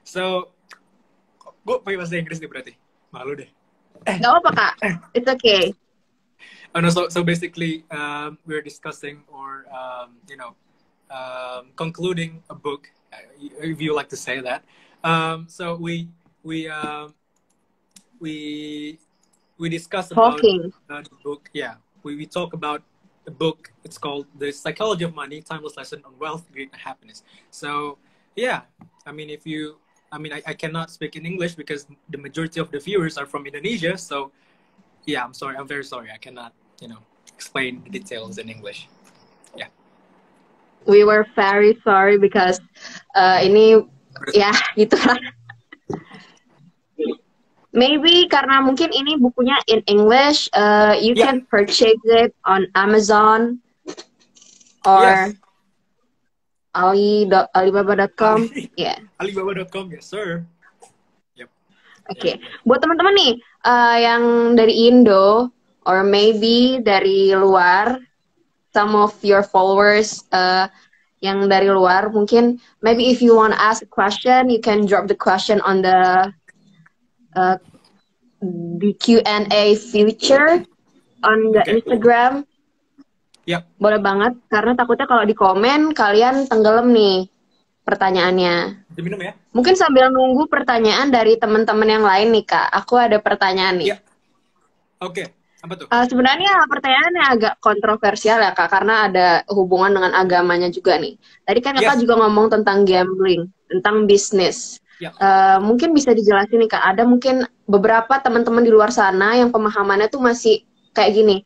So, gue pakai bahasa Inggris nih berarti. Malu deh. Gak apa Kak, it's okay. Oh no, so basically we're discussing or concluding a book, if you like to say that. So we discuss about the book. Yeah, we talk about the book. It's called The Psychology of Money: Timeless Lesson on Wealth, Greed, and Happiness. So yeah, I mean, I cannot speak in English because the majority of the viewers are from Indonesia. So yeah, I'm sorry. I'm very sorry. I cannot, explain the details in English. Yeah. We were very sorry because ini ya gitulah. Maybe karena mungkin ini bukunya in English, you can purchase it on Amazon or Alibaba.com. Yeah. Alibaba.com, yes sir. Yep. Oke. Buat teman-teman nih yang dari Indo or maybe dari luar, some of your followers yang dari luar, mungkin maybe if you want to ask a question, you can drop the question on the Q&A feature on the Instagram. Yep. Boleh banget, karena takutnya kalau di komen kalian tenggelam nih pertanyaannya. Diminum ya. Mungkin sambil nunggu pertanyaan dari teman-teman yang lain nih Kak, aku ada pertanyaan nih. Yep. Oke, apa tuh? Sebenarnya pertanyaannya agak kontroversial ya Kak, karena ada hubungan dengan agamanya juga nih. Tadi kan Kakak juga ngomong tentang gambling, tentang bisnis. Mungkin bisa dijelasin nih Kak, ada mungkin beberapa teman-teman di luar sana yang pemahamannya tuh masih kayak gini,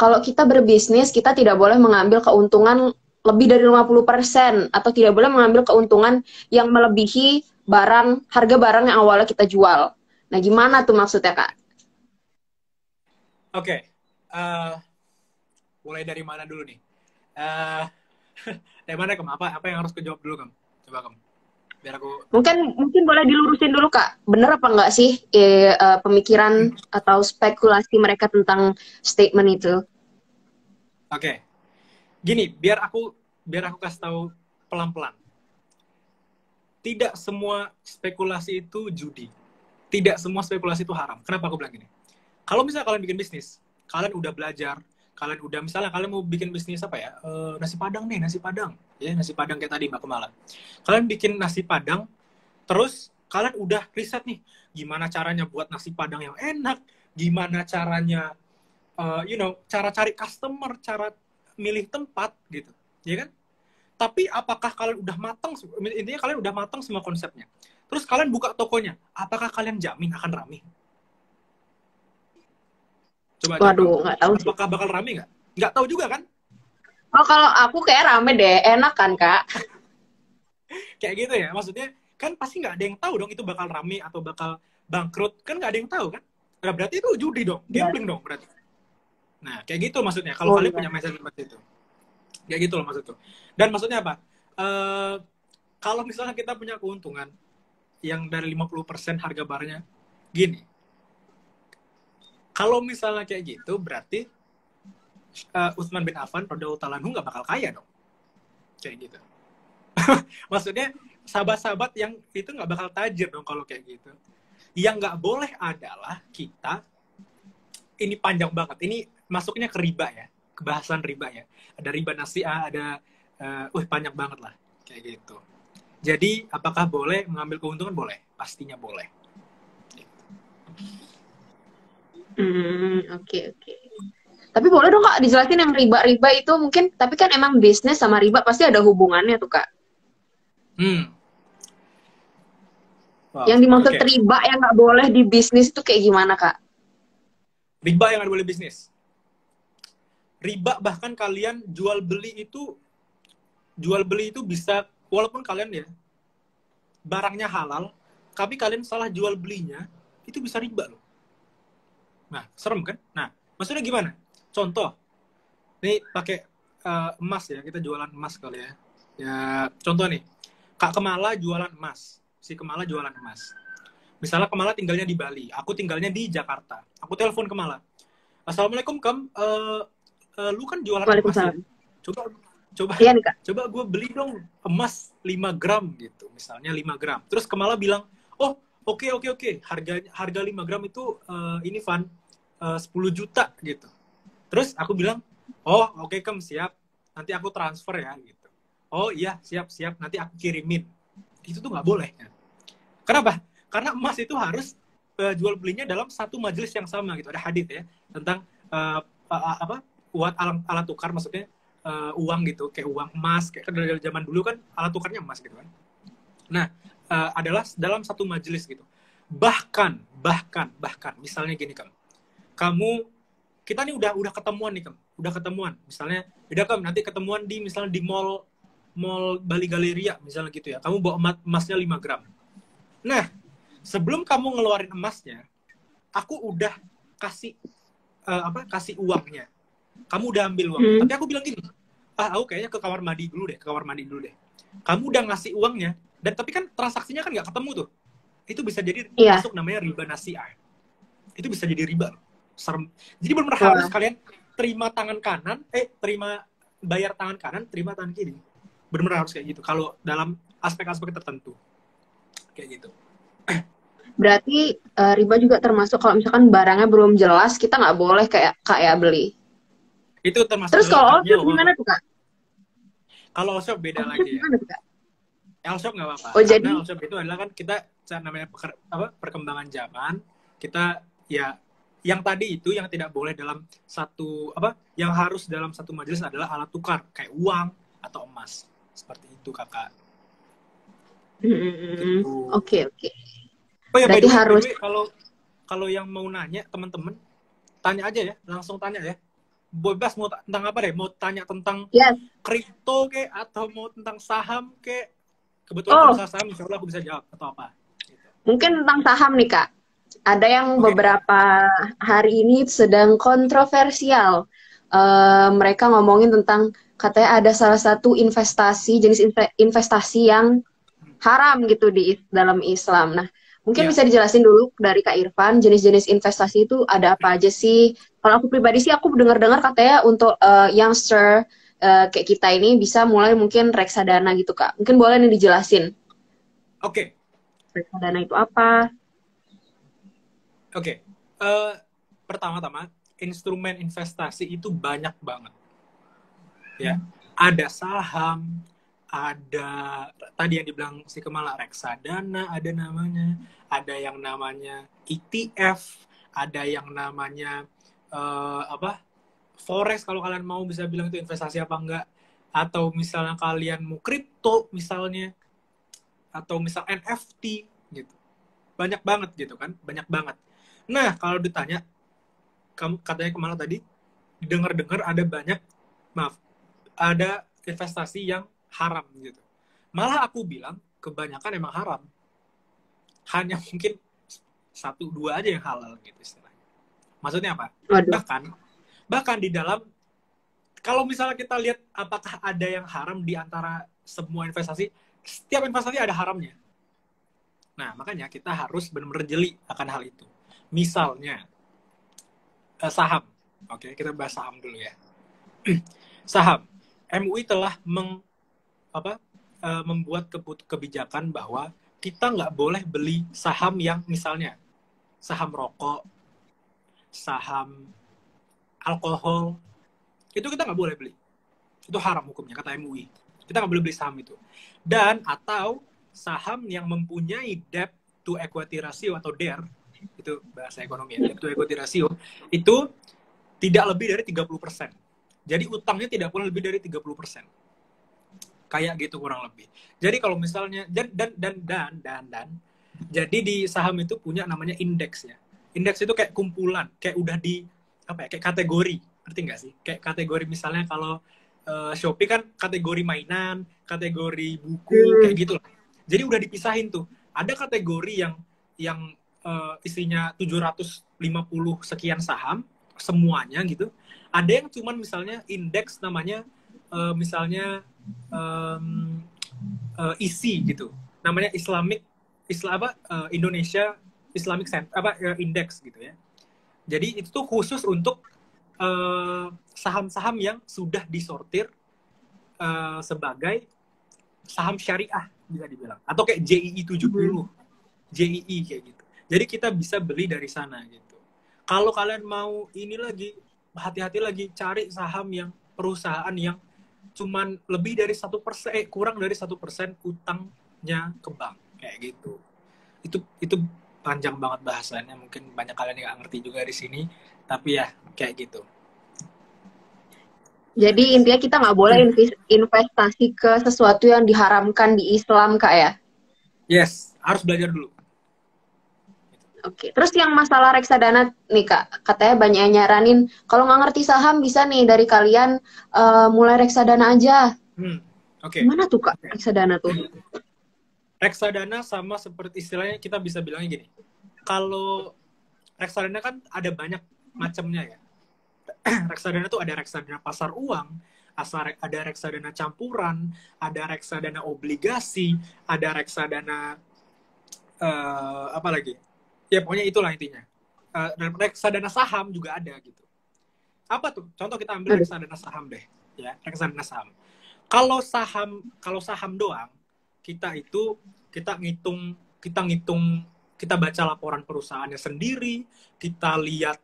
kalau kita berbisnis kita tidak boleh mengambil keuntungan lebih dari 50% atau tidak boleh mengambil keuntungan yang melebihi harga barang yang awalnya kita jual. Nah gimana tuh maksudnya Kak? Oke, mulai dari mana dulu nih? Dari mana Kam? Apa yang harus kejawab dulu Kam? Coba Kam. Biar aku... Mungkin boleh dilurusin dulu Kak. Bener apa enggak sih pemikiran atau spekulasi mereka tentang statement itu? Oke. Gini, biar aku kasih tahu pelan-pelan. Tidak semua spekulasi itu judi. Tidak semua spekulasi itu haram. Kenapa aku bilang gini? Kalau misalnya kalian bikin bisnis, kalian udah belajar, misalnya kalian mau bikin bisnis apa ya, nasi padang ya, nasi padang kayak tadi Mbak Kemala. Kalian bikin nasi padang, terus kalian udah riset nih, gimana caranya buat nasi padang yang enak, gimana caranya, cara cari customer, cara milih tempat gitu, ya kan? Tapi apakah kalian udah matang, intinya kalian udah matang semua konsepnya. Terus kalian buka tokonya, apakah kalian jamin akan ramai? Coba, waduh, nggak tahu sih. Apakah bakal rame nggak? Nggak tahu juga kan? Oh, kalau aku kayak rame deh, enak kan Kak? Kayak gitu ya, maksudnya kan pasti nggak ada yang tahu dong itu bakal rame atau bakal bangkrut, kan nggak ada yang tahu kan? Nah, berarti itu judi dong, gambling dong berarti. Nah, kayak gitu maksudnya, kalau kalian punya mindset seperti itu. Ya gitu loh maksudku. Dan maksudnya apa? Eh, kalau misalnya kita punya keuntungan yang dari 50% harga barangnya, gini, kalau misalnya kayak gitu, berarti Utsman bin Affan radhiyallahu ta'ala anhu nggak bakal kaya dong. Kayak gitu. Maksudnya, sahabat-sahabat yang itu nggak bakal tajir dong kalau kayak gitu. Yang nggak boleh adalah kita, ini panjang banget, ini masuknya ke riba ya, kebahasan riba ya. Ada riba nasi'ah, ada, panjang banget lah, kayak gitu. Jadi, apakah boleh mengambil keuntungan? Boleh, pastinya boleh. Oke, oke. Tapi boleh dong Kak dijelasin yang riba-riba itu mungkin, tapi kan emang bisnis sama riba pasti ada hubungannya tuh Kak. Wow, Yang dimaksud oke. riba yang nggak boleh di bisnis itu kayak gimana Kak? Riba yang ada boleh bisnis. Riba bahkan kalian jual beli itu bisa, walaupun kalian ya barangnya halal, tapi kalian salah jual belinya, itu bisa riba loh. Nah, serem kan? Nah, maksudnya gimana? Contoh, nih pakai emas ya, kita jualan emas kali ya. Ya, contoh nih, Kak Kemala jualan emas, si Kemala jualan emas. Misalnya Kemala tinggalnya di Bali, aku tinggalnya di Jakarta. Aku telepon Kemala, Assalamualaikum lu kan jualan emas ya? Waalaikumsalam. Coba Iya nih Kak. coba gue beli dong emas 5 gram gitu, misalnya 5 gram. Terus Kemala bilang, oh oke, harga 5 gram itu ini Van 10 juta gitu. Terus aku bilang, oh oke Kem, siap, nanti aku transfer ya gitu. Oh iya, siap, nanti aku kirimin. Itu tuh nggak boleh ya. Kenapa? Karena emas itu harus jual belinya dalam satu majelis yang sama gitu. Ada hadits ya tentang alat tukar, maksudnya uang gitu, kayak uang emas, kayak dari zaman dulu kan alat tukarnya emas gitu kan. Nah, adalah dalam satu majelis gitu. Bahkan misalnya gini kita nih udah ketemuan nih misalnya udah nanti ketemuan misalnya di mall Bali Galleria misalnya gitu ya, kamu bawa emasnya 5 gram. Nah, sebelum kamu ngeluarin emasnya, aku udah kasih uangnya, kamu udah ambil uangnya, tapi aku bilang gini, aku kayaknya ke kamar mandi dulu deh. Kamu udah ngasih uangnya, dan tapi kan transaksinya kan nggak ketemu tuh, itu bisa jadi masuk namanya riba nasi'ah. Itu bisa jadi riba. Serem. Jadi benar harus kalian terima bayar tangan kanan, terima tangan kiri. Benar harus kayak gitu. Kalau dalam aspek-aspek tertentu, kayak gitu. Berarti riba juga termasuk kalau misalkan barangnya belum jelas, kita nggak boleh kayak beli. Itu termasuk. Terus kalau all shop gimana tuh Kak? Kalau all shop beda lagi ya. All shop nggak apa-apa. Oh, Karena all shop itu adalah kan kita namanya perkembangan zaman. Kita ya yang tadi itu yang tidak boleh dalam satu yang harus dalam satu majelis adalah alat tukar kayak uang atau emas. Seperti itu Kakak. Oke. Oh ya, berarti harus kalau yang mau nanya teman-teman, tanya aja ya, langsung tanya ya. Bebas mau tentang apa deh, mau tanya tentang kripto ke atau mau tentang saham ke. Kebetulan kalau saham insya Allah aku bisa jawab atau apa. Gitu. Mungkin tentang saham nih Kak. Ada yang beberapa hari ini sedang kontroversial. Mereka ngomongin tentang katanya ada salah satu jenis investasi yang haram gitu di dalam Islam. Nah, mungkin bisa dijelasin dulu dari Kak Irfan, jenis-jenis investasi itu ada apa aja sih? Kalau aku pribadi sih, aku dengar-dengar katanya untuk youngster kayak kita ini bisa mulai mungkin reksadana gitu Kak. Mungkin boleh nih dijelasin. Oke. Reksadana itu apa? Oke. Pertama-tama, instrumen investasi itu banyak banget. Ya, ada saham, ada tadi yang dibilang si Kemala reksadana, ada namanya, ada yang namanya ETF, ada yang namanya forex, kalau kalian mau bisa bilang itu investasi apa enggak, atau misalnya kalian mau kripto misalnya, atau misal NFT gitu, banyak banget gitu kan, banyak banget. Nah, kalau ditanya, kamu katanya Kemala tadi dengar ada investasi yang haram gitu. Malah aku bilang kebanyakan emang haram. Hanya mungkin 1-2 aja yang halal gitu istilahnya. Maksudnya apa? Bahkan di dalam Kalau misalnya kita lihat apakah ada yang haram di antara semua investasi, setiap investasi ada haramnya. Nah, makanya kita harus benar-benar jeli akan hal itu. Misalnya, saham. Oke, kita bahas saham dulu ya. Saham. MUI telah membuat kebijakan bahwa kita nggak boleh beli saham yang misalnya saham rokok, saham alkohol, itu kita nggak boleh beli. Itu haram hukumnya, kata MUI. Kita nggak boleh beli saham itu. Dan atau saham yang mempunyai debt to equity ratio atau DER, itu bahasa ekonomi ya, debt to equity ratio, itu tidak lebih dari 30%. Jadi utangnya tidak boleh lebih dari 30%. Kayak gitu kurang lebih. Jadi kalau misalnya, jadi di saham itu punya namanya indeks ya. Indeks itu kayak kumpulan, kayak udah di, kayak kategori. Ngerti nggak sih? Kayak kategori misalnya kalau Shopee kan kategori mainan, kategori buku, kayak gitu lah. Jadi udah dipisahin tuh. Ada kategori yang isinya 750 sekian saham, semuanya gitu. Ada yang cuman misalnya indeks namanya misalnya ISI gitu. Namanya Indonesia Islamic Index gitu ya. Jadi itu tuh khusus untuk saham-saham yang sudah disortir sebagai saham syariah bisa dibilang, atau kayak JII 70, JII kayak gitu. Jadi kita bisa beli dari sana gitu. Kalau kalian mau ini lagi, hati-hati lagi, cari saham yang perusahaan yang cuman lebih dari 1%, kurang dari 1% utangnya ke bank kayak gitu. Itu panjang banget bahasanya, mungkin banyak kalian yang nggak ngerti juga di sini, tapi ya kayak gitu. Jadi intinya kita nggak boleh investasi ke sesuatu yang diharamkan di Islam, Kak ya? Yes, harus belajar dulu. Oke, terus yang masalah reksadana nih Kak, katanya banyak yang nyaranin, kalau nggak ngerti saham bisa nih dari kalian mulai reksadana aja. Oke. Gimana tuh Kak reksadana tuh? Reksadana sama seperti istilahnya kita bisa bilangnya gini, kalau reksadana kan ada banyak macamnya ya. Reksadana tuh ada reksadana pasar uang, ada reksadana campuran, ada reksadana obligasi, ada reksadana apa lagi? Ya pokoknya itulah intinya. Reksadana saham juga ada gitu. Apa tuh? Contoh kita ambil reksadana saham deh, ya, reksadana saham. Kalau saham doang, kita ngitung, kita baca laporan perusahaannya sendiri, kita lihat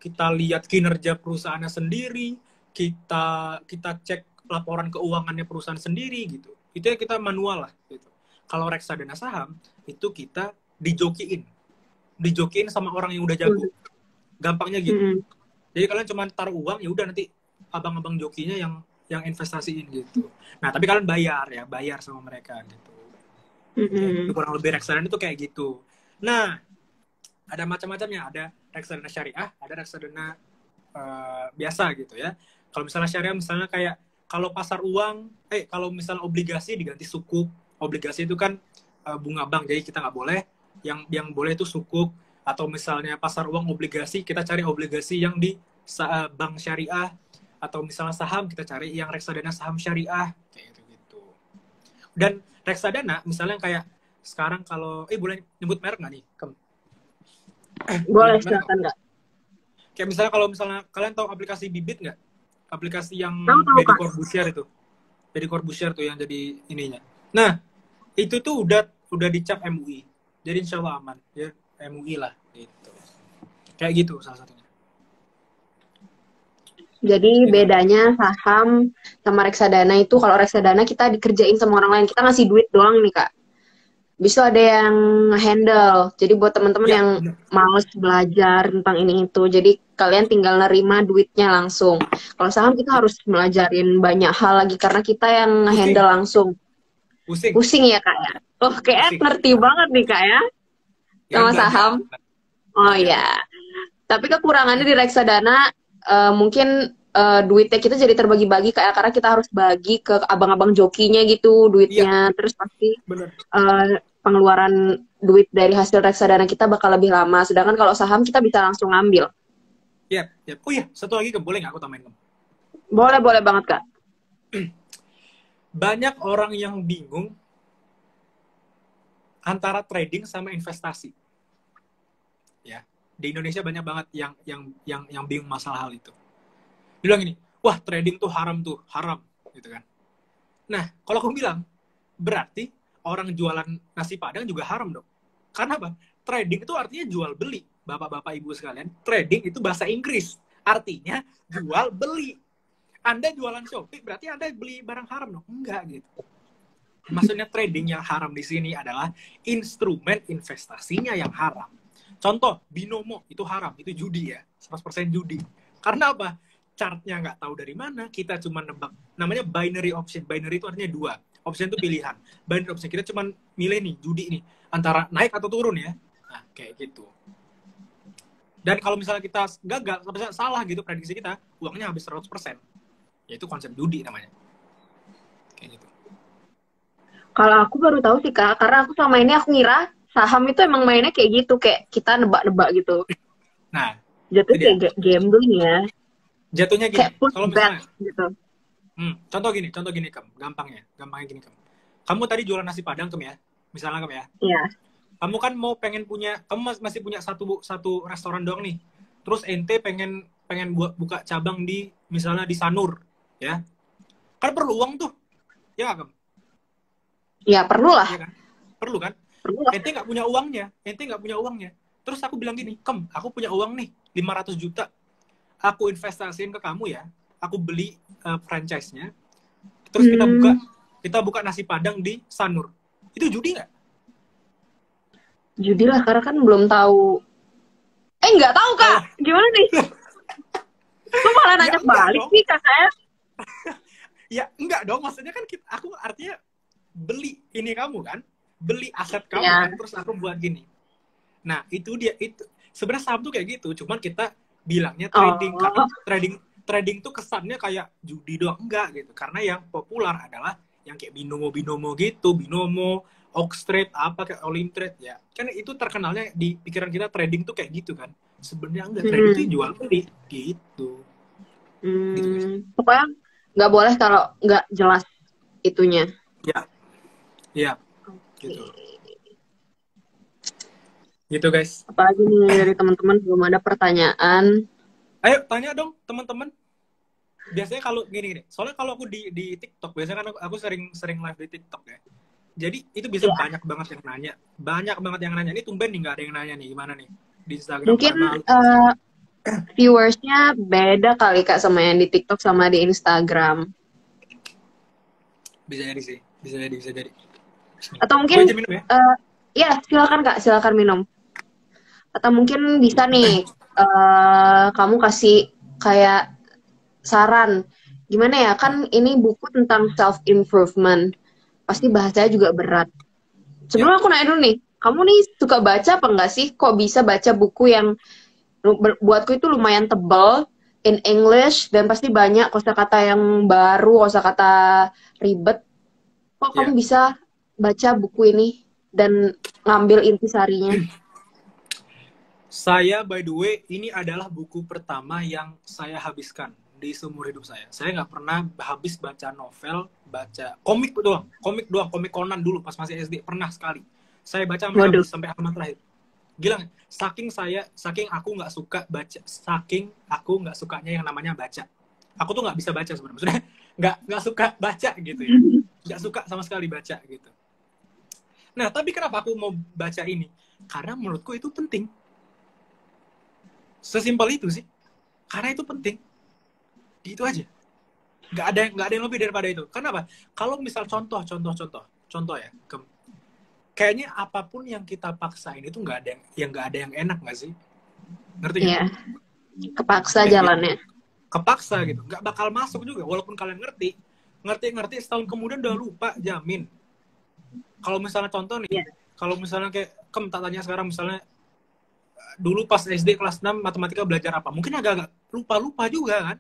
kita lihat kinerja perusahaannya sendiri, kita cek laporan keuangannya perusahaan sendiri gitu. Itu ya kita manual lah gitu. Kalau reksadana saham itu kita dijokiin sama orang yang udah jago. Gampangnya gitu. Jadi kalian cuma taruh uang, ya udah nanti abang-abang jokinya yang investasiin gitu. Nah, tapi kalian bayar sama mereka gitu. Itu kurang lebih reksadana itu kayak gitu. Nah, ada macam-macamnya, ada reksadana syariah, ada reksadana biasa gitu ya. Kalau misalnya syariah, misalnya kayak kalau pasar uang, kalau misalnya obligasi diganti sukuk. Obligasi itu kan bunga bank, jadi kita nggak boleh. Yang boleh itu sukuk. Atau misalnya pasar uang obligasi, kita cari obligasi yang di bank syariah. Atau misalnya saham, kita cari yang reksadana saham syariah kayak gitu. Dan reksadana misalnya kayak sekarang kalau boleh nyebut merek nggak nih? Boleh, silakan nggak? Kayak misalnya kalau misalnya kalian tahu aplikasi Bibit nggak? Aplikasi yang Tahu, Deddy Corbuzier itu. Deddy Corbuzier tuh yang jadi ininya. Nah, itu tuh udah dicap MUI. Jadi insya Allah aman. Ya MUI lah gitu. Kayak gitu salah satunya. Jadi bedanya saham sama reksadana itu, kalau reksadana kita dikerjain sama orang lain, kita ngasih duit doang nih Kak. Bisa ada yang handle. Jadi buat teman-teman yang males belajar tentang ini itu, jadi kalian tinggal nerima duitnya langsung. Kalau saham kita harus belajarin banyak hal lagi karena kita yang handle langsung. Pusing ya Kak ya. Oh, kayak ngerti banget nih Kak ya sama saham. Oh ya. Tapi kekurangannya di reksadana mungkin duitnya kita jadi terbagi-bagi Kak ya, karena kita harus bagi ke abang-abang jokinya gitu duitnya. Terus pasti pengeluaran duit dari hasil reksadana kita bakal lebih lama. Sedangkan kalau saham kita bisa langsung ngambil. Ya, ya. Oh iya, satu lagi Kem, boleh nggak aku tambahin Kem? Boleh banget, Kak. Banyak orang yang bingung antara trading sama investasi. Ya, di Indonesia banyak banget yang bingung masalah hal itu. Dia bilang gini, wah trading tuh haram gitu kan. Nah, kalau aku bilang, berarti orang jualan nasi Padang juga haram dong. Karena apa? Trading itu artinya jual beli. Bapak-bapak ibu sekalian, trading itu bahasa Inggris. Artinya jual beli. Anda jualan Shopee, berarti Anda beli barang haram dong? Enggak gitu. Maksudnya trading yang haram di sini adalah instrumen investasinya yang haram. Contoh, binomo itu haram, itu judi ya, 100% judi. Karena apa? Chartnya nggak tahu dari mana, kita cuma nebak. Namanya binary option. Binary itu artinya dua. Option itu pilihan. Binary option, kita cuma milih nih, judi nih. Antara naik atau turun ya. Nah, kayak gitu. Dan kalau misalnya kita gagal, misalnya salah gitu prediksi kita, uangnya habis 100%. Yaitu konsep judi namanya. Kayak gitu. Kalau aku baru tahu sih, Kak, karena aku selama ini aku ngira saham itu emang mainnya kayak gitu, kayak kita nebak-nebak gitu. Nah, Jatuhnya kayak gambling ya. jatuhnya gini, Kayak push kalau bet misalnya, gitu. contoh gini gampangnya gini Kem. Kamu tadi jualan nasi Padang Kem ya, misalnya Kem ya. Iya. Kamu kan mau kamu masih punya satu restoran doang nih. Terus ente pengen buka cabang di misalnya di Sanur, ya. Kan perlu uang tuh, ya Kem? Ya, perlu lah. Iya kan? Perlu kan? Perlu lah. Ente nggak punya uangnya. Terus aku bilang gini, Kem, aku punya uang nih, 500 juta. Aku investasiin ke kamu ya. Aku beli franchise-nya. Terus kita buka nasi Padang di Sanur. Itu judi nggak? Judi lah, karena kan belum tahu. Nggak tahu, Kak. Gimana nih? Kok malah nanya Ya, enggak balik dong. sih, Kak saya? Ya enggak dong, maksudnya kan aku artinya beli ini kamu kan, beli aset kamu Ya. kan, terus aku buat gini. Nah itu sebenarnya saham tuh kayak gitu, cuman kita bilangnya trading karena trading tuh kesannya kayak judi doang, enggak gitu, karena yang populer adalah yang kayak binomo gitu, binomo, Oxtrade, apa kayak Olimtrade ya, kan itu terkenalnya di pikiran kita trading tuh kayak gitu kan, sebenarnya enggak, trading tuh jual beli gitu. Gitu guys. Pokoknya nggak boleh kalau nggak jelas itunya. Ya, gitu. Gitu guys. Apalagi nih dari teman-teman belum ada pertanyaan. Ayo tanya dong teman-teman. Biasanya kalau gini, soalnya kalau aku di TikTok, biasanya kan aku sering live di TikTok ya. Jadi itu bisa banyak banget yang nanya. Ini tumben nih nggak ada yang nanya nih, gimana nih di Instagram? Mungkin viewersnya beda kali Kak sama yang di TikTok sama di Instagram. Bisa jadi sih, bisa jadi. Atau mungkin minum ya? Ya silakan Kak, silakan minum. Atau mungkin bisa nih kamu kasih kayak saran. Gimana ya, kan ini buku tentang self improvement. Pasti bahasanya juga berat. Sebelum aku nanya dulu nih, kamu nih suka baca apa enggak sih? Kok bisa baca buku yang buatku itu lumayan tebal in English dan pasti banyak kosakata yang baru, kosakata ribet. Kok kamu bisa baca buku ini dan ngambil intisarinya? Saya by the way, ini adalah buku pertama yang saya habiskan di seumur hidup saya. Saya nggak pernah habis baca novel, baca komik doang, komik Conan dulu pas masih SD pernah sekali. Saya baca sampai halaman terakhir. Gila, saking aku nggak suka baca, saking aku nggak sukanya yang namanya baca. Aku tuh nggak bisa baca sebenarnya, maksudnya nggak suka baca gitu ya, nggak suka sama sekali baca gitu. Nah, tapi kenapa aku mau baca ini? Karena menurutku itu penting. Sesimpel itu sih, karena itu penting. Gitu aja. Nggak ada yang lebih daripada itu. Kenapa? Kalau misal contoh ya, kayaknya apapun yang kita paksain itu nggak ada yang enak nggak sih? Ngerti nggak? Iya. Kepaksa jalannya. Kepaksa gitu, nggak bakal masuk juga. Walaupun kalian ngerti setahun kemudian udah lupa, jamin. Kalau misalnya contoh nih, kalau misalnya kayak tak tanya sekarang misalnya dulu pas SD kelas 6 matematika belajar apa? Mungkin agak-agak lupa juga kan?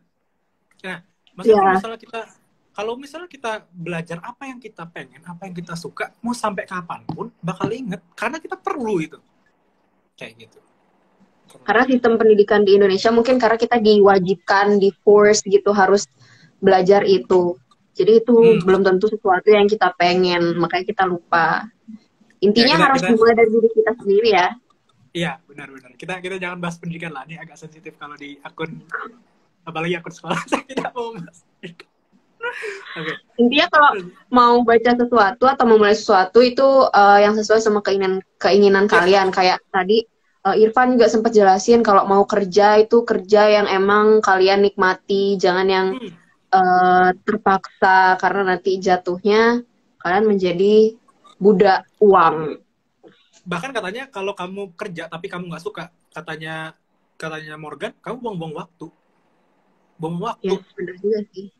Nah, maksudnya kalau misalnya kita belajar apa yang kita pengen, apa yang kita suka, mau sampai kapanpun bakal inget karena kita perlu itu. Kayak gitu. Karena sistem pendidikan di Indonesia mungkin karena kita diwajibkan, di force gitu harus belajar itu. Jadi itu Hmm. belum tentu sesuatu yang kita pengen, makanya kita lupa. Ya, Intinya harus kita dimulai dari diri kita sendiri ya. iya, benar-benar. Kita jangan bahas pendidikan lah. Ini agak sensitif kalau di akun, apalagi akun sekolah. Saya tidak mau bahas. Oke. Intinya kalau mau baca sesuatu atau memulai sesuatu itu yang sesuai sama keinginan Ya. kalian. Kayak tadi Irfan juga sempat jelasin kalau mau kerja itu kerja yang emang kalian nikmati, jangan yang terpaksa karena nanti jatuhnya kalian menjadi budak uang. Bahkan katanya kalau kamu kerja tapi kamu nggak suka, katanya Morgan, kamu buang-buang waktu. Buang waktu. Ya, benar juga sih.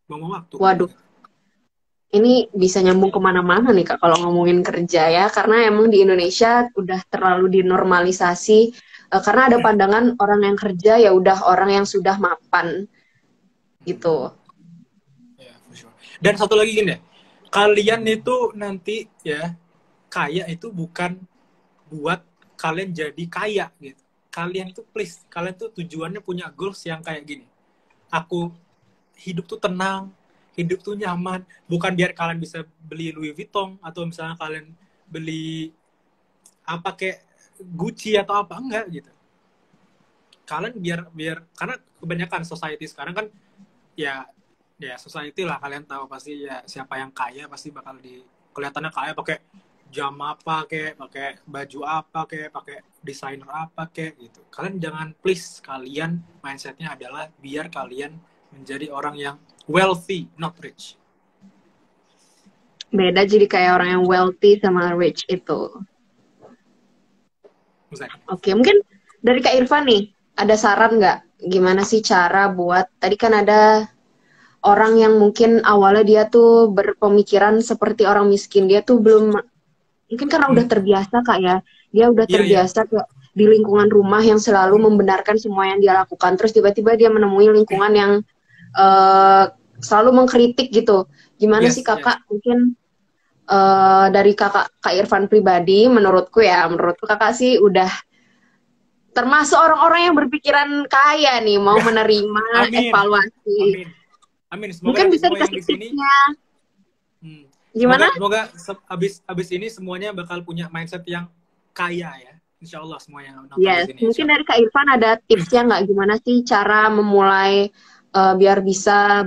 Buang waktu. Waduh, ini bisa nyambung kemana-mana nih Kak kalau ngomongin kerja ya. Karena emang di Indonesia udah terlalu dinormalisasi. Karena ada pandangan orang yang kerja ya udah orang yang sudah mapan. Gitu. Ya, for sure. Dan satu lagi gini deh, kalian itu nanti ya, kaya itu bukan buat kalian jadi kaya gitu. Kalian itu please, kalian tuh tujuannya punya goals yang kayak gini. Aku hidup tuh tenang, hidup tuh nyaman, bukan biar kalian bisa beli Louis Vuitton atau misalnya kalian beli apa kayak Gucci atau apa, enggak gitu. Kalian biar karena kebanyakan society sekarang kan ya society lah, kalian tahu pasti ya, siapa yang kaya pasti bakal kelihatannya kaya pakai jam apa kayak, pakai baju apa kayak, pakai desainer apa kayak gitu. Kalian jangan, please, kalian mindsetnya adalah biar kalian menjadi orang yang wealthy, not rich. Beda jadi kayak orang yang wealthy sama rich itu. Misalnya. Oke, mungkin dari Kak Irfan nih, ada saran nggak? Gimana sih cara buat, tadi kan ada orang yang mungkin awalnya dia tuh berpemikiran seperti orang miskin. Dia tuh belum, mungkin karena udah terbiasa Kak ya. Dia udah terbiasa kayak di lingkungan rumah yang selalu membenarkan semua yang dia lakukan. Terus tiba-tiba dia menemui lingkungan yang selalu mengkritik gitu. Gimana sih Kakak mungkin dari Kak Irfan pribadi, menurutku Kakak sih udah termasuk orang-orang yang berpikiran kaya nih, mau menerima evaluasi. Amin. Semoga mungkin bisa semua yang dikasih di sini tipsnya. Gimana? Semoga abis ini semuanya bakal punya mindset yang kaya ya. Insya Allah semua yang nonton di sini. Mungkin dari Kak Irfan ada tipsnya nggak? Gimana sih cara memulai biar bisa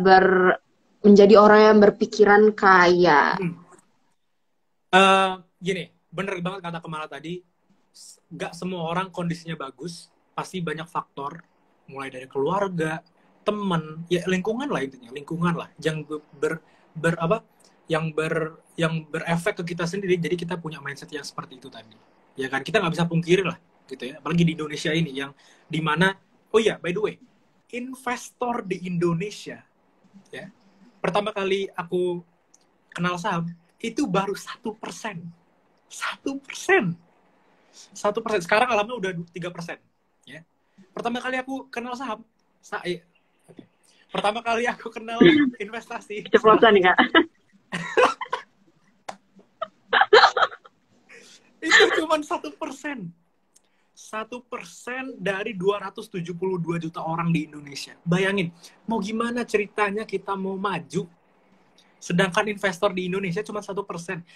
menjadi orang yang berpikiran kaya? Gini, bener banget kata Kemala tadi. Gak semua orang kondisinya bagus. Pasti banyak faktor. Mulai dari keluarga, teman, ya lingkungan lah intinya. Lingkungan lah. Yang yang berefek ke kita sendiri. Jadi kita punya mindset yang seperti itu tadi. Ya kan, kita nggak bisa pungkiri lah gitu ya, apalagi di Indonesia ini yang dimana, oh ya, by the way, investor di Indonesia ya, pertama kali aku kenal saham itu baru 1%. Sekarang alamnya udah 3% ya. Pertama kali aku kenal saham pertama kali aku kenal investasi Ceplosan nih Kak. itu cuma 1%. 1% dari 272 juta orang di Indonesia. Bayangin, mau gimana ceritanya kita mau maju, sedangkan investor di Indonesia cuma 1%.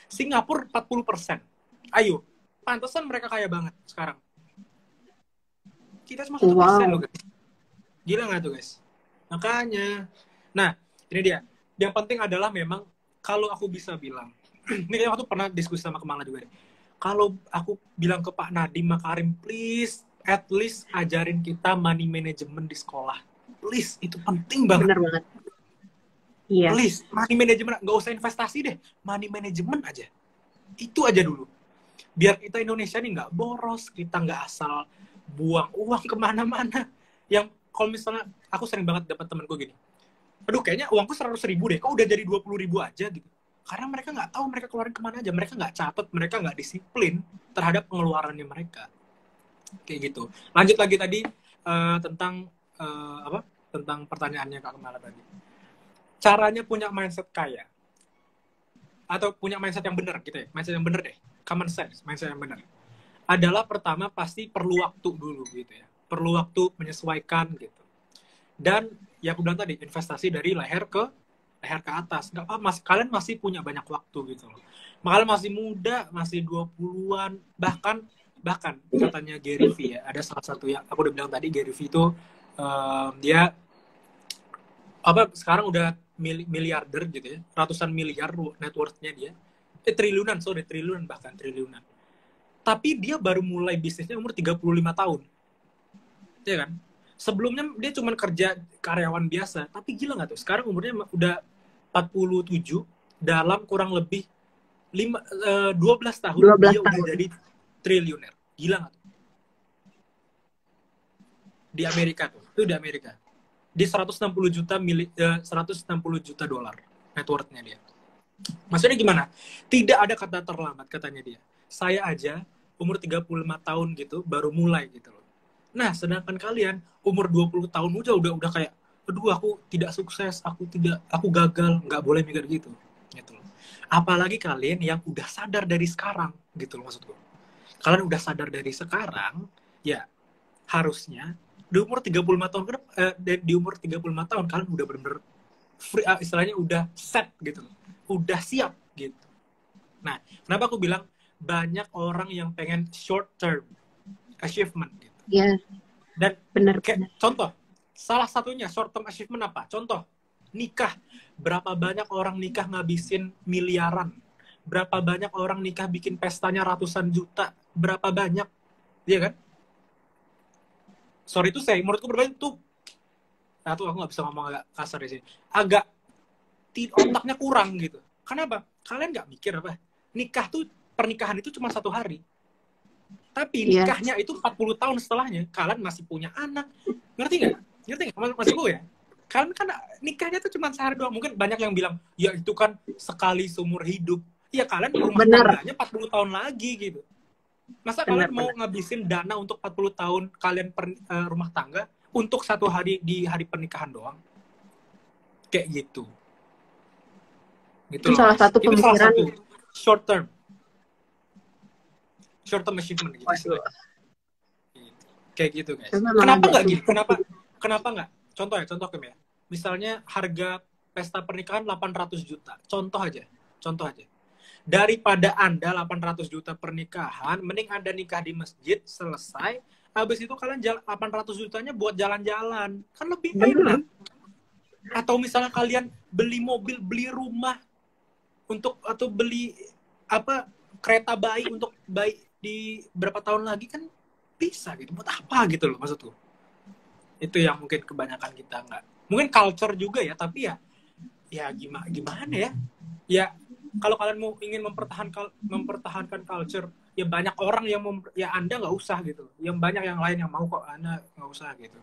Singapura 40%. Ayo, pantesan mereka kaya banget sekarang. Kita cuma 1% loh guys. Gila nggak tuh guys? Makanya, nah ini dia. Yang penting adalah memang, kalau aku bisa bilang, ini kayak waktu pernah diskusi sama Kemala juga deh. Kalau aku bilang ke Pak Nadiem Makarim, please, at least ajarin kita money management di sekolah. Please, itu penting banget. Bener banget. Iya. Please, money management, nggak usah investasi deh, money management aja. Itu aja dulu. Biar kita Indonesia nih nggak boros, kita nggak asal buang uang kemana-mana. Yang kalau misalnya, aku sering banget dapat temenku gini, aduh kayaknya uangku 100.000 deh, kok udah jadi 20.000 aja gitu. Karena mereka nggak tahu mereka keluarin kemana aja, mereka nggak catat, mereka nggak disiplin terhadap pengeluarannya mereka. Kayak gitu. Lanjut lagi tadi tentang tentang pertanyaannya Kak Kemala tadi. Caranya punya mindset kaya atau punya mindset yang benar gitu ya, mindset yang benar deh, common sense, mindset yang benar adalah pertama pasti perlu waktu dulu gitu ya. Perlu waktu menyesuaikan gitu. Dan ya aku bilang tadi, investasi dari leher ke atas. Nggak apa, kalian masih punya banyak waktu gitu loh. Kalian masih muda, masih 20-an, bahkan katanya Gary V ya, ada salah satu yang aku udah bilang tadi, Gary V itu dia sekarang udah miliarder gitu ya, ratusan miliar net worth-nya dia. Triliunan bahkan triliunan. Tapi dia baru mulai bisnisnya umur 35 tahun. Ya kan? Sebelumnya dia cuma kerja karyawan biasa, tapi gila nggak tuh? Sekarang umurnya udah 47, dalam kurang lebih 12 tahun 12 dia udah tahun. jadi triliuner. Gila nggak tuh? Di Amerika tuh. Itu di Amerika. Di 160 juta dolar net worth-nya dia. Maksudnya gimana? Tidak ada kata terlambat katanya dia. Saya aja umur 35 tahun gitu baru mulai gitu loh. Nah, sedangkan kalian umur 20 tahun udah kayak, aduh aku tidak sukses, aku gagal, nggak boleh mikir gitu loh. Apalagi kalian yang udah sadar dari sekarang gitu loh maksudku. Kalian udah sadar dari sekarang, ya harusnya di umur 35 tahun di umur 35 tahun kalian udah benar-benar free, istilahnya udah set gitu loh. Udah siap gitu. Nah, kenapa aku bilang banyak orang yang pengen short term achievement gitu. Iya. Dan Benar. contoh, salah satunya short term achievement apa? Contoh, nikah. Berapa banyak orang nikah ngabisin miliaran? Berapa banyak orang nikah bikin pestanya ratusan juta? Berapa banyak? Iya kan? Sorry itu saya, menurutku berbeda tuh. Nah tuh aku nggak bisa ngomong agak kasar di sini. Agak otaknya kurang gitu. Kenapa? Kalian nggak mikir apa? Nikah tuh, pernikahan itu cuma 1 hari. Tapi nikahnya itu 40 tahun setelahnya. Kalian masih punya anak. Ngerti nggak? Maksud gue ya? Kalian kan nikahnya tuh cuma sehari doang. Mungkin banyak yang bilang, ya itu kan sekali seumur hidup. Ya kalian rumah tangganya 40 tahun lagi gitu. Masa kalian mau ngabisin dana untuk 40 tahun kalian rumah tangga untuk 1 hari di hari pernikahan doang? Kayak gitu. Itu salah satu pemikiran short term achievement gitu. Kayak gitu guys. Kenapa nggak gitu? Kenapa nggak? Contoh Kim ya. Misalnya harga pesta pernikahan 800 juta. Contoh aja. Daripada Anda 800 juta pernikahan, mending Anda nikah di masjid, selesai, habis itu kalian 800 jutanya buat jalan-jalan. Kan lebih enak. Atau misalnya kalian beli mobil, beli rumah, atau beli kereta bayi untuk bayi di berapa tahun lagi kan bisa gitu. Buat apa gitu loh maksudku. Itu yang mungkin kebanyakan kita nggak. Mungkin culture juga ya, tapi ya gimana ya? Ya kalau kalian mau ingin mempertahankan culture, ya banyak orang yang ya Anda nggak usah gitu. Yang banyak yang lain yang mau kok, Anda nggak usah gitu.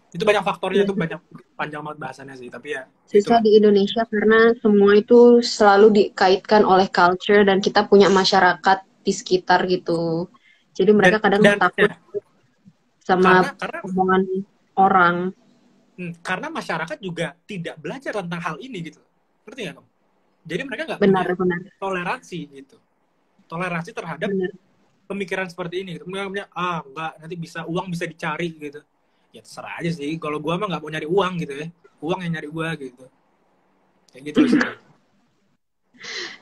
Itu banyak faktornya, itu banyak, panjang banget bahasannya sih, tapi ya susah di Indonesia karena semua itu selalu dikaitkan oleh culture dan kita punya masyarakat di sekitar gitu. Jadi mereka kadang takut sama omongan orang. Karena masyarakat juga tidak belajar tentang hal ini gitu. Ngerti nggak, Kamu? Jadi mereka nggak punya toleransi gitu. Toleransi terhadap pemikiran seperti ini gitu. Mereka enggak, nanti uang bisa dicari gitu. Ya terserah aja sih. Kalau gua mah nggak mau nyari uang gitu ya. Uang yang nyari gua gitu. Kayak gitu sih.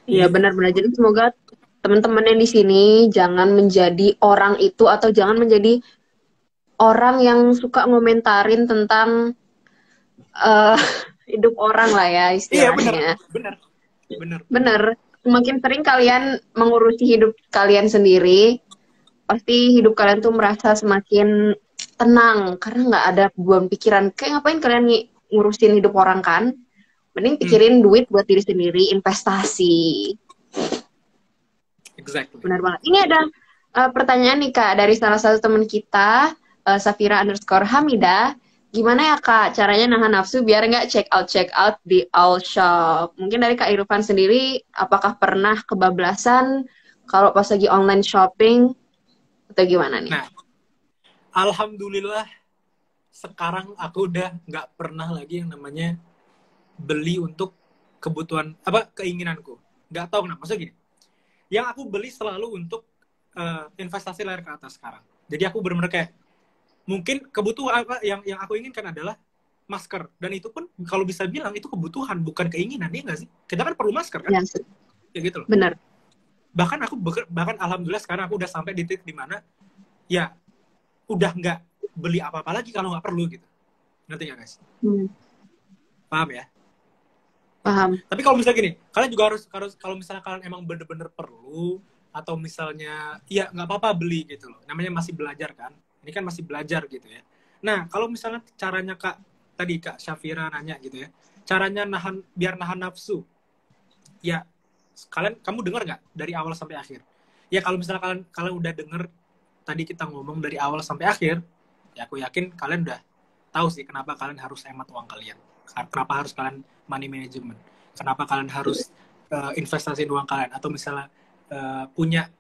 Iya benar-benar. Jadi semoga teman-teman yang di sini jangan menjadi orang itu atau jangan menjadi orang yang suka ngomentarin tentang hidup orang lah ya istilahnya. Iya benar. Semakin sering kalian mengurusi hidup kalian sendiri, pasti hidup kalian tuh merasa semakin tenang karena nggak ada beban pikiran. Kayak ngapain kalian ngurusin hidup orang kan? Mending pikirin duit buat diri sendiri, investasi. Exactly. Benar banget. Ini ada pertanyaan nih Kak dari salah satu teman kita, Safira_Hamida. Gimana ya Kak caranya nahan nafsu biar nggak check out di all shop? Mungkin dari Kak Irfan sendiri, apakah pernah kebablasan kalau pas lagi online shopping atau gimana nih? Nah, alhamdulillah sekarang aku udah nggak pernah lagi yang namanya beli untuk kebutuhan keinginanku. Nggak tahu kenapa. Maksudnya gini, yang aku beli selalu untuk investasi layar ke atas sekarang. Jadi aku benar-benar kayak mungkin kebutuhan apa yang aku inginkan adalah masker, dan itu pun kalau bisa bilang itu kebutuhan bukan keinginan, ya nggak sih? Kita kan perlu masker kan? Ya, Ya gitu loh. benar. Bahkan alhamdulillah sekarang aku udah sampai di titik dimana ya udah nggak beli apa-apa lagi kalau nggak perlu gitu. Ngerti nggak guys? Paham ya? Paham. Tapi kalau misalnya gini, kalian juga harus kalau misalnya kalian emang bener-bener perlu atau misalnya ya nggak apa-apa beli gitu loh. Namanya masih belajar kan. Ini kan masih belajar gitu ya. Nah, kalau misalnya caranya Kak Syafira nanya gitu ya. Caranya biar nahan nafsu. Ya, kamu dengar nggak dari awal sampai akhir? Ya kalau misalnya kalian udah denger tadi kita ngomong dari awal sampai akhir, ya aku yakin kalian udah tahu sih kenapa kalian harus hemat uang kalian. Kenapa harus kalian money management? Kenapa kalian harus investasiin uang kalian? Atau misalnya punya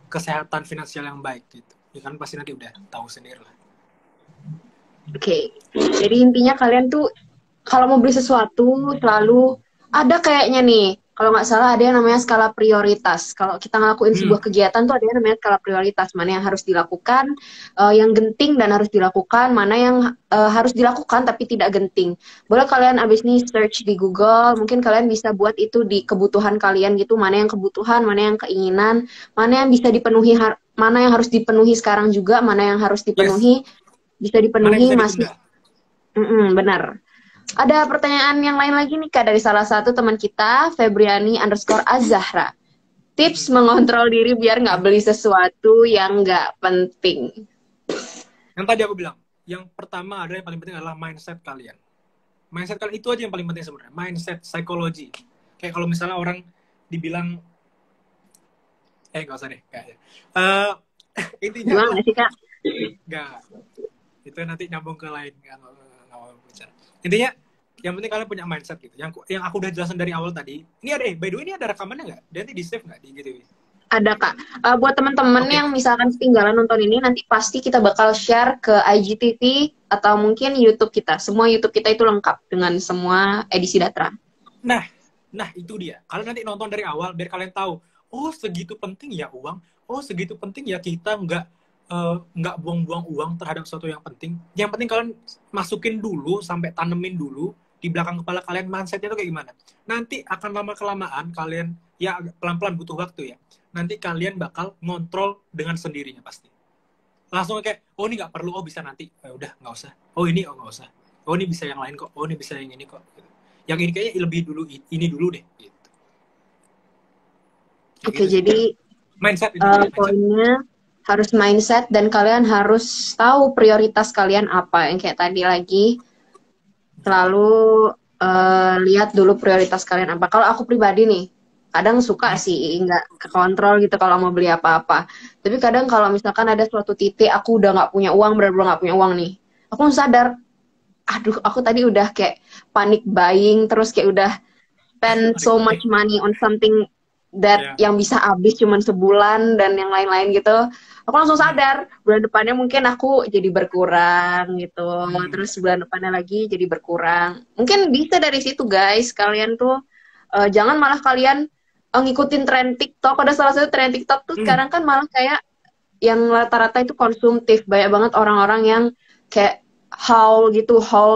kesehatan finansial yang baik gitu. Ya kan pasti nanti udah tahu sendiri lah. Oke. Jadi intinya kalian tuh kalau mau beli sesuatu selalu ada kayaknya nih. Kalau nggak salah ada yang namanya skala prioritas. Kalau kita ngelakuin sebuah kegiatan tuh ada yang namanya skala prioritas. Mana yang harus dilakukan, yang genting dan harus dilakukan. Mana yang harus dilakukan tapi tidak genting. Boleh kalian abis ini search di Google. Mungkin kalian bisa buat itu di kebutuhan kalian gitu. Mana yang kebutuhan, mana yang keinginan, mana yang bisa dipenuhi, mana yang harus dipenuhi sekarang juga, mana yang harus dipenuhi, bisa dipenuhi masih. Benar. Ada pertanyaan yang lain lagi nih Kak dari salah satu teman kita, Febriani_Azahra. Tips mengontrol diri biar nggak beli sesuatu yang nggak penting. Yang tadi aku bilang, yang pertama adalah yang paling penting adalah mindset kalian. Mindset kalian itu aja yang paling penting sebenarnya. Mindset, psikologi. Kayak kalau misalnya orang dibilang, nggak usah deh, kayaknya. Intinya Gimana sih Kak? Nggak. Itu nanti nyambung ke lain. Nggak mau bicara. Intinya, yang penting kalian punya mindset gitu. Yang aku udah jelasin dari awal tadi. Ini ada, by the way, ini ada rekamannya nggak? Dan nanti di-save nggak di IGTV? Ada Kak. Buat teman-teman yang misalkan ketinggalan nonton ini, nanti pasti kita bakal share ke IGTV atau mungkin YouTube kita. Semua YouTube kita itu lengkap dengan semua edisi Datra. Nah itu dia. Kalian nanti nonton dari awal biar kalian tahu. Oh segitu penting ya uang. Oh segitu penting ya kita nggak buang-buang uang terhadap sesuatu yang penting. Yang penting kalian masukin dulu sampai tanemin dulu di belakang kepala kalian mindsetnya itu kayak gimana. Nanti akan lama-kelamaan kalian ya pelan-pelan butuh waktu ya. Nanti kalian bakal ngontrol dengan sendirinya pasti. Langsung kayak oh ini nggak perlu, oh bisa nanti. Udah nggak usah. Oh ini nggak usah. Oh ini bisa yang lain kok. Oh ini bisa yang ini kok. Yang ini kayaknya lebih dulu ini dulu deh. Gitu. Oke, jadi mindset poinnya harus mindset dan kalian harus tahu prioritas kalian apa. Yang kayak tadi lagi selalu lihat dulu prioritas kalian apa. Kalau aku pribadi nih, kadang suka sih nggak kekontrol gitu kalau mau beli apa-apa. Tapi kadang kalau misalkan ada suatu titik aku udah nggak punya uang, benar-benar nggak punya uang nih, aku sadar, aduh aku tadi udah kayak panic buying, terus kayak udah spend so much money on something that yang bisa habis cuman sebulan dan yang lain-lain gitu. Aku langsung sadar bulan depannya mungkin aku jadi berkurang gitu, terus bulan depannya lagi jadi berkurang. Mungkin bisa dari situ guys, kalian tuh jangan malah kalian ngikutin tren TikTok. Ada salah satu tren TikTok tuh sekarang kan malah kayak yang rata-rata itu konsumtif, banyak banget orang-orang yang kayak haul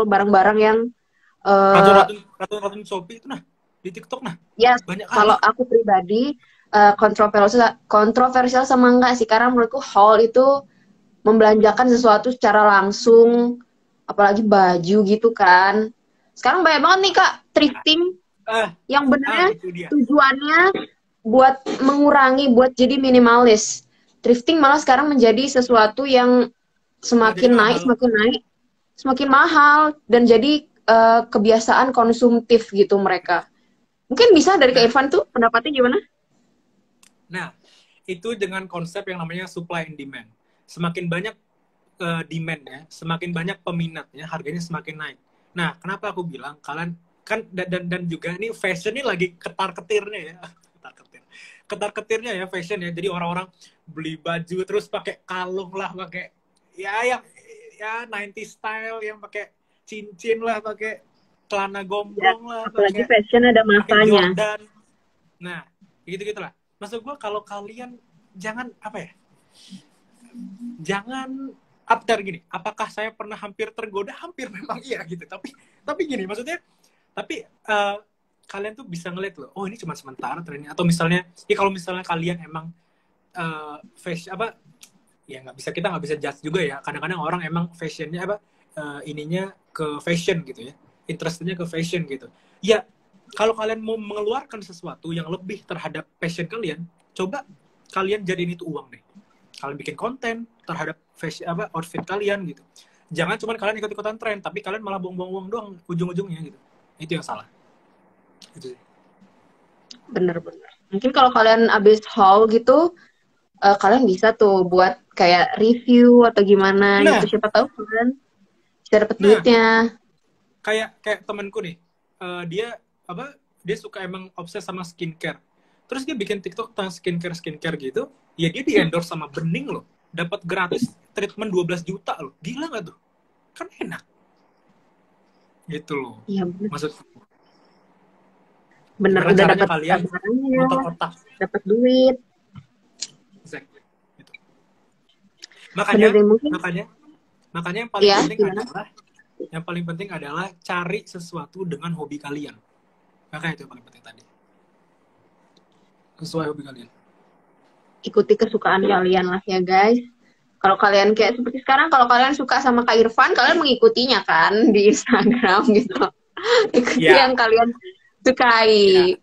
barang-barang yang ratu Shopee itu di TikTok yes, kalau aku pribadi kontroversial sama enggak sih, karena menurutku haul itu membelanjakan sesuatu secara langsung, apalagi baju gitu kan. Sekarang banyak banget nih Kak thrifting yang benernya tujuannya buat mengurangi, buat jadi minimalis. Thrifting malah sekarang menjadi sesuatu yang semakin semakin mahal dan jadi kebiasaan konsumtif gitu mereka. Mungkin bisa dari Kak Irfan tuh pendapatnya gimana? Nah, itu dengan konsep yang namanya supply and demand. Semakin banyak demand-nya, semakin banyak peminatnya, harganya semakin naik. Nah, kenapa aku bilang kalian kan dan juga ini fashion ini lagi ketar-ketirnya ya. Ketar-ketirnya ya fashion ya. Jadi orang-orang beli baju terus pakai kalung lah, pakai ya 90 style yang pakai cincin lah, pakai celana gombrong lah, apalagi fashion ada masanya. Nah, gitu-gitulah. Maksud gue kalau kalian jangan apa ya? jangan update gini. Apakah saya pernah hampir tergoda? Hampir memang iya gitu. Tapi gini, maksudnya, tapi kalian tuh bisa ngeliat loh, oh ini cuma sementara trennya. Atau misalnya, ya kalau misalnya kalian emang fashion apa, ya kita nggak bisa judge juga ya. Kadang-kadang orang emang fashionnya apa, ininya ke fashion gitu ya, interestnya ke fashion gitu. Ya kalau kalian mau mengeluarkan sesuatu yang lebih terhadap passion kalian, coba kalian jadiin itu uang deh. Kalian bikin konten terhadap fashion apa outfit kalian gitu. Jangan cuma kalian ikut-ikutan tren, tapi kalian malah buang-buang uang doang ujung-ujungnya gitu. Itu yang salah. Itu sih. Bener-bener. Mungkin kalau kalian abis haul gitu, kalian bisa tuh buat kayak review atau gimana Nah, gitu. Siapa tahu kan bisa dapet nah duitnya. kayak temanku nih, dia suka emang obses sama skincare. Terus dia bikin TikTok tentang skincare gitu. Ya dia di endorse sama Bening loh. Dapat gratis treatment 12 juta loh. Gila nggak tuh? Kan enak. Gitu loh. Iya bener. Maksudku. Bener Gimana udah caranya dapet kalian barangnya, ngotot otak. dapet duit. Exactly. Gitu. Bener deh mungkin. Makanya yang paling Ya, penting gimana? adalah cari sesuatu dengan hobi kalian. Makanya itu yang paling penting tadi. Sesuai hobi kalian. Ikuti kesukaan kalian lah ya guys. Kalau kalian kayak seperti sekarang, kalau kalian suka sama Kak Irfan, kalian mengikutinya kan di Instagram gitu. Ikuti Ya. yang kalian sukai.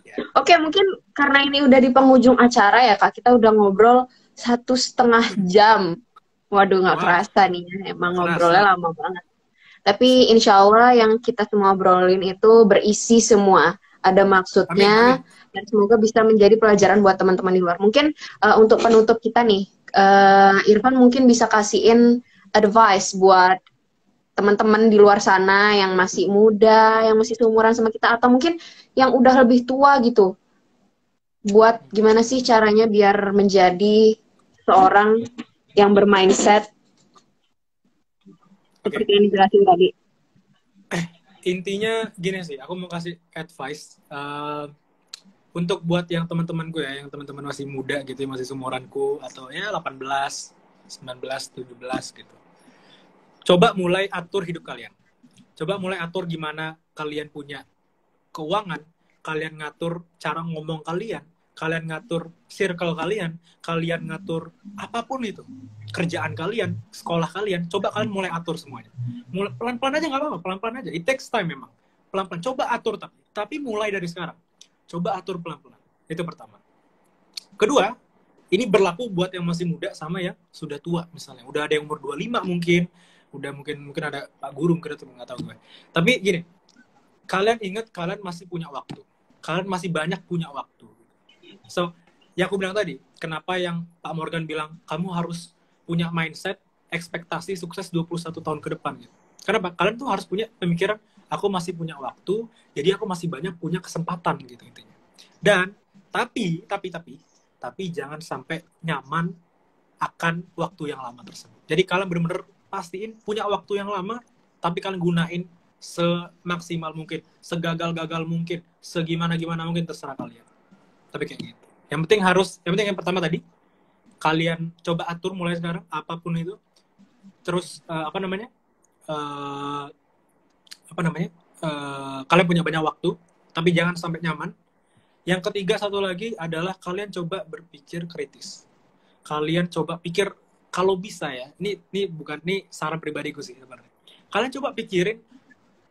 Ya. Oke, mungkin karena ini udah di penghujung acara ya Kak, kita udah ngobrol 1,5 jam. Waduh, nggak Wah. kerasa nih, emang Nggak ngobrolnya kerasa. lama banget. Tapi insya Allah yang kita semua obrolin itu berisi semua, ada maksudnya, Amin. dan semoga bisa menjadi pelajaran buat teman-teman di luar. Mungkin untuk penutup kita nih, Irfan mungkin bisa kasihin advice buat teman-teman di luar sana yang masih muda, yang masih seumuran sama kita, atau mungkin yang udah lebih tua gitu. Buat gimana sih caranya biar menjadi seorang yang bermindset Oke. seperti yang dijelasin tadi. Intinya gini sih, aku mau kasih advice untuk buat yang teman-teman gue ya, yang teman-teman masih muda gitu, masih seumuranku atau ya 18, 19, 17 gitu. Coba mulai atur hidup kalian. Coba mulai atur gimana kalian punya keuangan, kalian ngatur cara ngomong kalian ngatur circle kalian ngatur apapun itu. Kerjaan kalian, sekolah kalian, coba kalian mulai atur semuanya. Mulai pelan-pelan aja nggak apa-apa, pelan-pelan aja. It takes time memang. Pelan-pelan. Coba atur tapi mulai dari sekarang. Coba atur pelan-pelan. Itu pertama. Kedua, ini berlaku buat yang masih muda sama yang sudah tua misalnya. Udah ada yang umur 25 mungkin, udah mungkin ada Pak Guru mungkin atau nggak tahu gue. Tapi gini, kalian ingat kalian masih punya waktu. Kalian masih banyak punya waktu. So, yang aku bilang tadi, kenapa yang Pak Morgan bilang kamu harus punya mindset ekspektasi sukses 21 tahun ke depan gitu. Kenapa? Kalian tuh harus punya pemikiran aku masih punya waktu, jadi aku masih banyak punya kesempatan gitu intinya. Dan tapi jangan sampai nyaman akan waktu yang lama tersebut. Jadi kalian benar-benar pastiin punya waktu yang lama, tapi kalian gunain semaksimal mungkin, segagal-gagal mungkin, segimana-gimana mungkin terserah kalian. Tapi kayak gitu. Yang penting yang pertama tadi, kalian coba atur mulai sekarang apapun itu. Terus kalian punya banyak waktu, tapi jangan sampai nyaman. Yang ketiga satu lagi adalah kalian coba berpikir kritis. Kalian coba pikir kalau bisa ya. Ini saran pribadiku sih sebenarnya. Kalian coba pikirin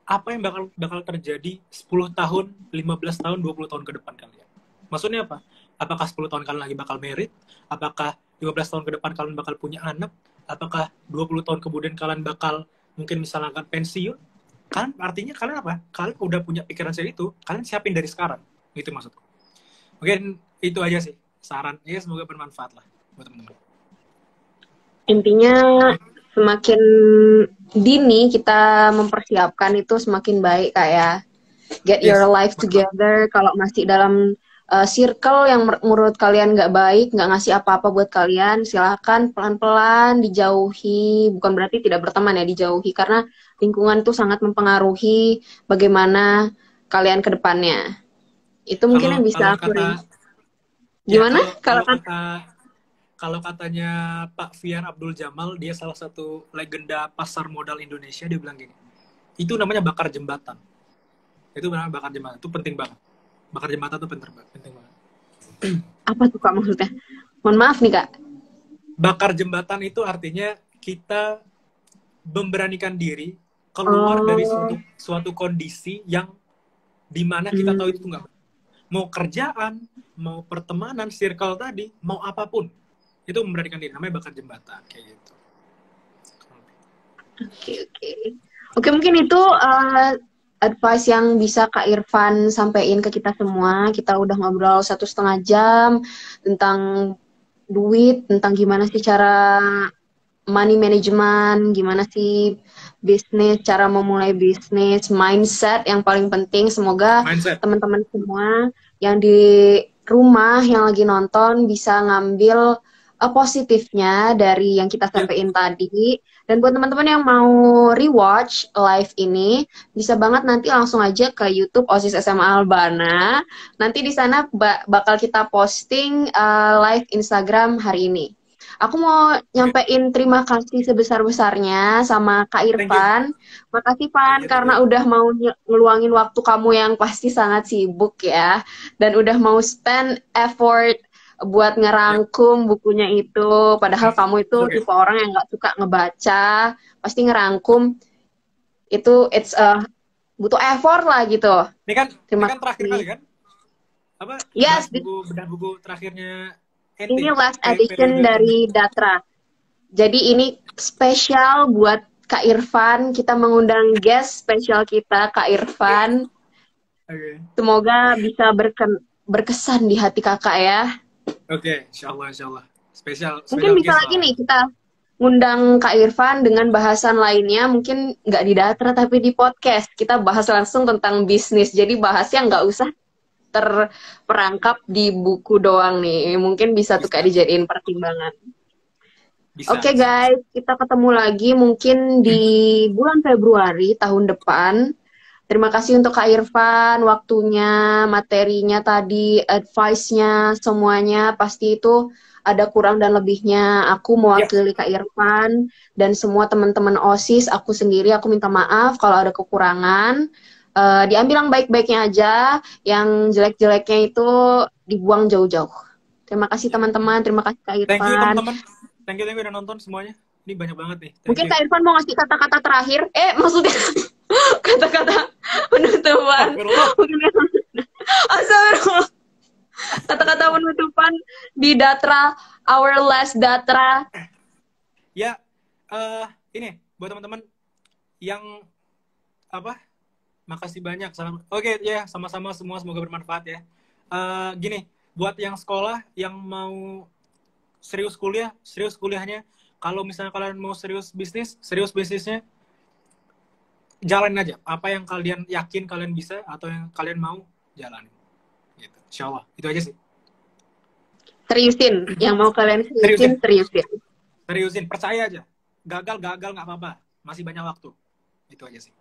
apa yang bakal terjadi 10 tahun, 15 tahun, 20 tahun ke depan kalian. Maksudnya apa? Apakah 10 tahun kalian lagi bakal married? Apakah 15 tahun ke depan kalian bakal punya anak? Apakah 20 tahun kemudian kalian bakal mungkin misalnya akan pensiun? Kan artinya kalian apa? Kalian udah punya pikiran seperti itu, kalian siapin dari sekarang. Gitu maksudku. Mungkin itu aja sih saran. Ya semoga bermanfaat lah buat teman-teman. Intinya semakin dini kita mempersiapkan itu semakin baik kayak get your life together. Kalau masih dalam circle yang menurut kalian nggak baik, nggak ngasih apa-apa buat kalian, silahkan pelan-pelan dijauhi. Bukan berarti tidak berteman ya, dijauhi. Karena lingkungan itu sangat mempengaruhi bagaimana kalian ke depannya. Itu mungkin yang bisa aku kata, gimana? Ya, kalau katanya Pak Fian Abdul Jamal, dia salah satu legenda pasar modal Indonesia, dia bilang gini, itu namanya bakar jembatan. Itu namanya bakar jembatan, itu penting banget. Bakar jembatan itu penting banget. Apa tuh Kak maksudnya? Mohon maaf nih Kak. Bakar jembatan itu artinya kita memberanikan diri keluar dari suatu kondisi yang dimana kita tahu itu nggak benar. Mau kerjaan, mau pertemanan, circle tadi, mau apapun, itu memberanikan diri. Namanya bakar jembatan, kayak gitu. Oke, mungkin itu advice yang bisa Kak Irfan sampaikan ke kita semua. Kita udah ngobrol 1,5 jam tentang duit, tentang gimana sih cara money management, gimana sih bisnis, cara memulai bisnis, mindset yang paling penting. Semoga teman-teman semua yang di rumah yang lagi nonton bisa ngambil positifnya dari yang kita sampaikan tadi. Dan buat teman-teman yang mau rewatch live ini, bisa banget nanti langsung aja ke YouTube OSIS SMA Albana. Nanti di sana bakal kita posting live Instagram hari ini. Aku mau nyampein terima kasih sebesar-besarnya sama Kak Irfan. Makasih Pan karena udah mau ngeluangin waktu kamu yang pasti sangat sibuk ya. Dan udah mau spend effort buat ngerangkum bukunya itu. Padahal kamu itu tipe orang yang gak suka ngebaca. Pasti ngerangkum. Itu butuh effort lah gitu. Ini kan terakhir kali kan? Apa? Yes. Bedah buku terakhirnya ini last edition dari Datra. Jadi ini spesial buat Kak Irfan. Kita mengundang guest spesial kita, Kak Irfan. Semoga bisa berkesan di hati kakak ya. Oke, insya Allah. Spesial mungkin bisa lagi nih kita ngundang Kak Irfan dengan bahasan lainnya. Mungkin nggak di Datra tapi di podcast. Kita bahas langsung tentang bisnis. Jadi bahasnya nggak usah terperangkap di buku doang nih. Mungkin bisa tuh Kak dijadiin pertimbangan. Oke guys, kita ketemu lagi mungkin di bulan Februari tahun depan. Terima kasih untuk Kak Irfan, waktunya, materinya tadi, advice-nya, semuanya. Pasti itu ada kurang dan lebihnya. Aku mewakili Kak Irfan dan semua teman-teman OSIS, aku sendiri, aku minta maaf kalau ada kekurangan. Diambil yang baik-baiknya aja, yang jelek-jeleknya itu dibuang jauh-jauh. Terima kasih teman-teman, terima kasih Kak Irfan. Thank you teman-teman, thank you udah nonton semuanya. Ini banyak banget nih. Mungkin Kak Irfan mau ngasih kata-kata terakhir, maksudnya kata-kata penutupan. Astagfirullah. Kata-kata penutupan di Datra, our last Datra. Ya, ini buat teman-teman yang makasih banyak. Oke, ya, sama-sama semua, semoga bermanfaat ya. Gini, buat yang sekolah, yang mau serius kuliahnya. Kalau misalnya kalian mau serius bisnisnya, jalanin aja. Apa yang kalian yakin kalian bisa, atau yang kalian mau, jalanin. Gitu. Insya Allah, itu aja sih. Seriusin, yang mau kalian seriusin. Seriusin, percaya aja. Gagal nggak apa-apa. Masih banyak waktu. Itu aja sih.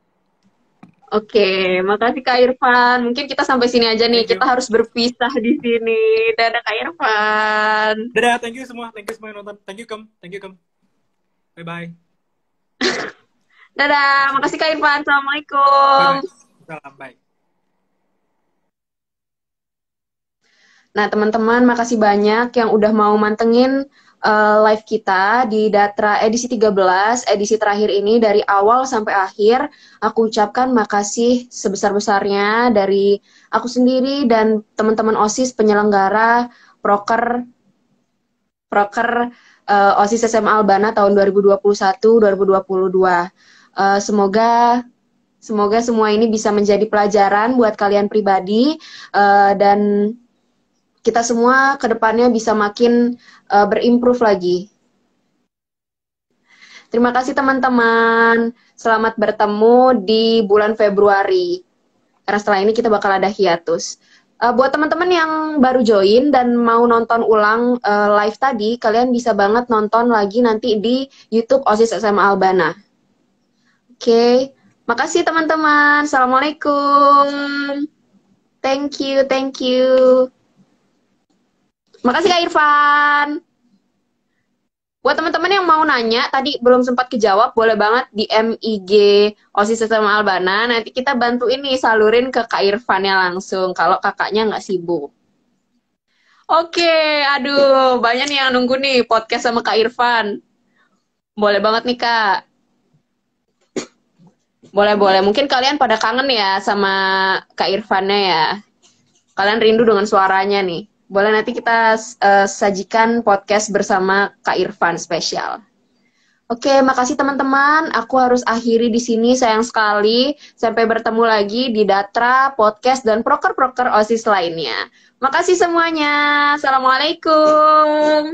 Oke, makasih Kak Irfan. Mungkin kita sampai sini aja nih. Kita harus berpisah di sini. Dadah Kak Irfan. Dadah, thank you semua yang nonton. Thank you Kem. Bye-bye. Dadah, makasih Kak Irfan. Assalamualaikum. Salam, bye. Nah, teman-teman, makasih banyak yang udah mau mantengin live kita di Datra edisi 13, edisi terakhir ini dari awal sampai akhir. Aku ucapkan makasih sebesar-besarnya dari aku sendiri dan teman-teman OSIS penyelenggara proker OSIS SMA Albana tahun 2021-2022. Semoga semua ini bisa menjadi pelajaran buat kalian pribadi dan kita semua ke depannya bisa makin berimprove lagi. Terima kasih teman-teman. Selamat bertemu di bulan Februari. Karena setelah ini kita bakal ada hiatus. Buat teman-teman yang baru join dan mau nonton ulang live tadi, kalian bisa banget nonton lagi nanti di YouTube OSIS SMA Albana. Oke. Makasih teman-teman. Assalamualaikum. Thank you. Makasih Kak Irfan. Buat teman-teman yang mau nanya, tadi belum sempat kejawab, boleh banget DM IG OSIS Sesama Albana. Nanti kita bantu ini salurin ke Kak Irfannya langsung, kalau kakaknya nggak sibuk. Oke, aduh, banyak nih yang nunggu nih podcast sama Kak Irfan. Boleh banget nih, Kak. Boleh. Mungkin kalian pada kangen ya sama Kak Irfannya ya. Kalian rindu dengan suaranya nih. Boleh nanti kita sajikan podcast bersama Kak Irfan spesial. Oke, makasih teman-teman. Aku harus akhiri di sini, sayang sekali. Sampai bertemu lagi di Datra, podcast, dan proker-proker OSIS lainnya. Makasih semuanya. Assalamualaikum.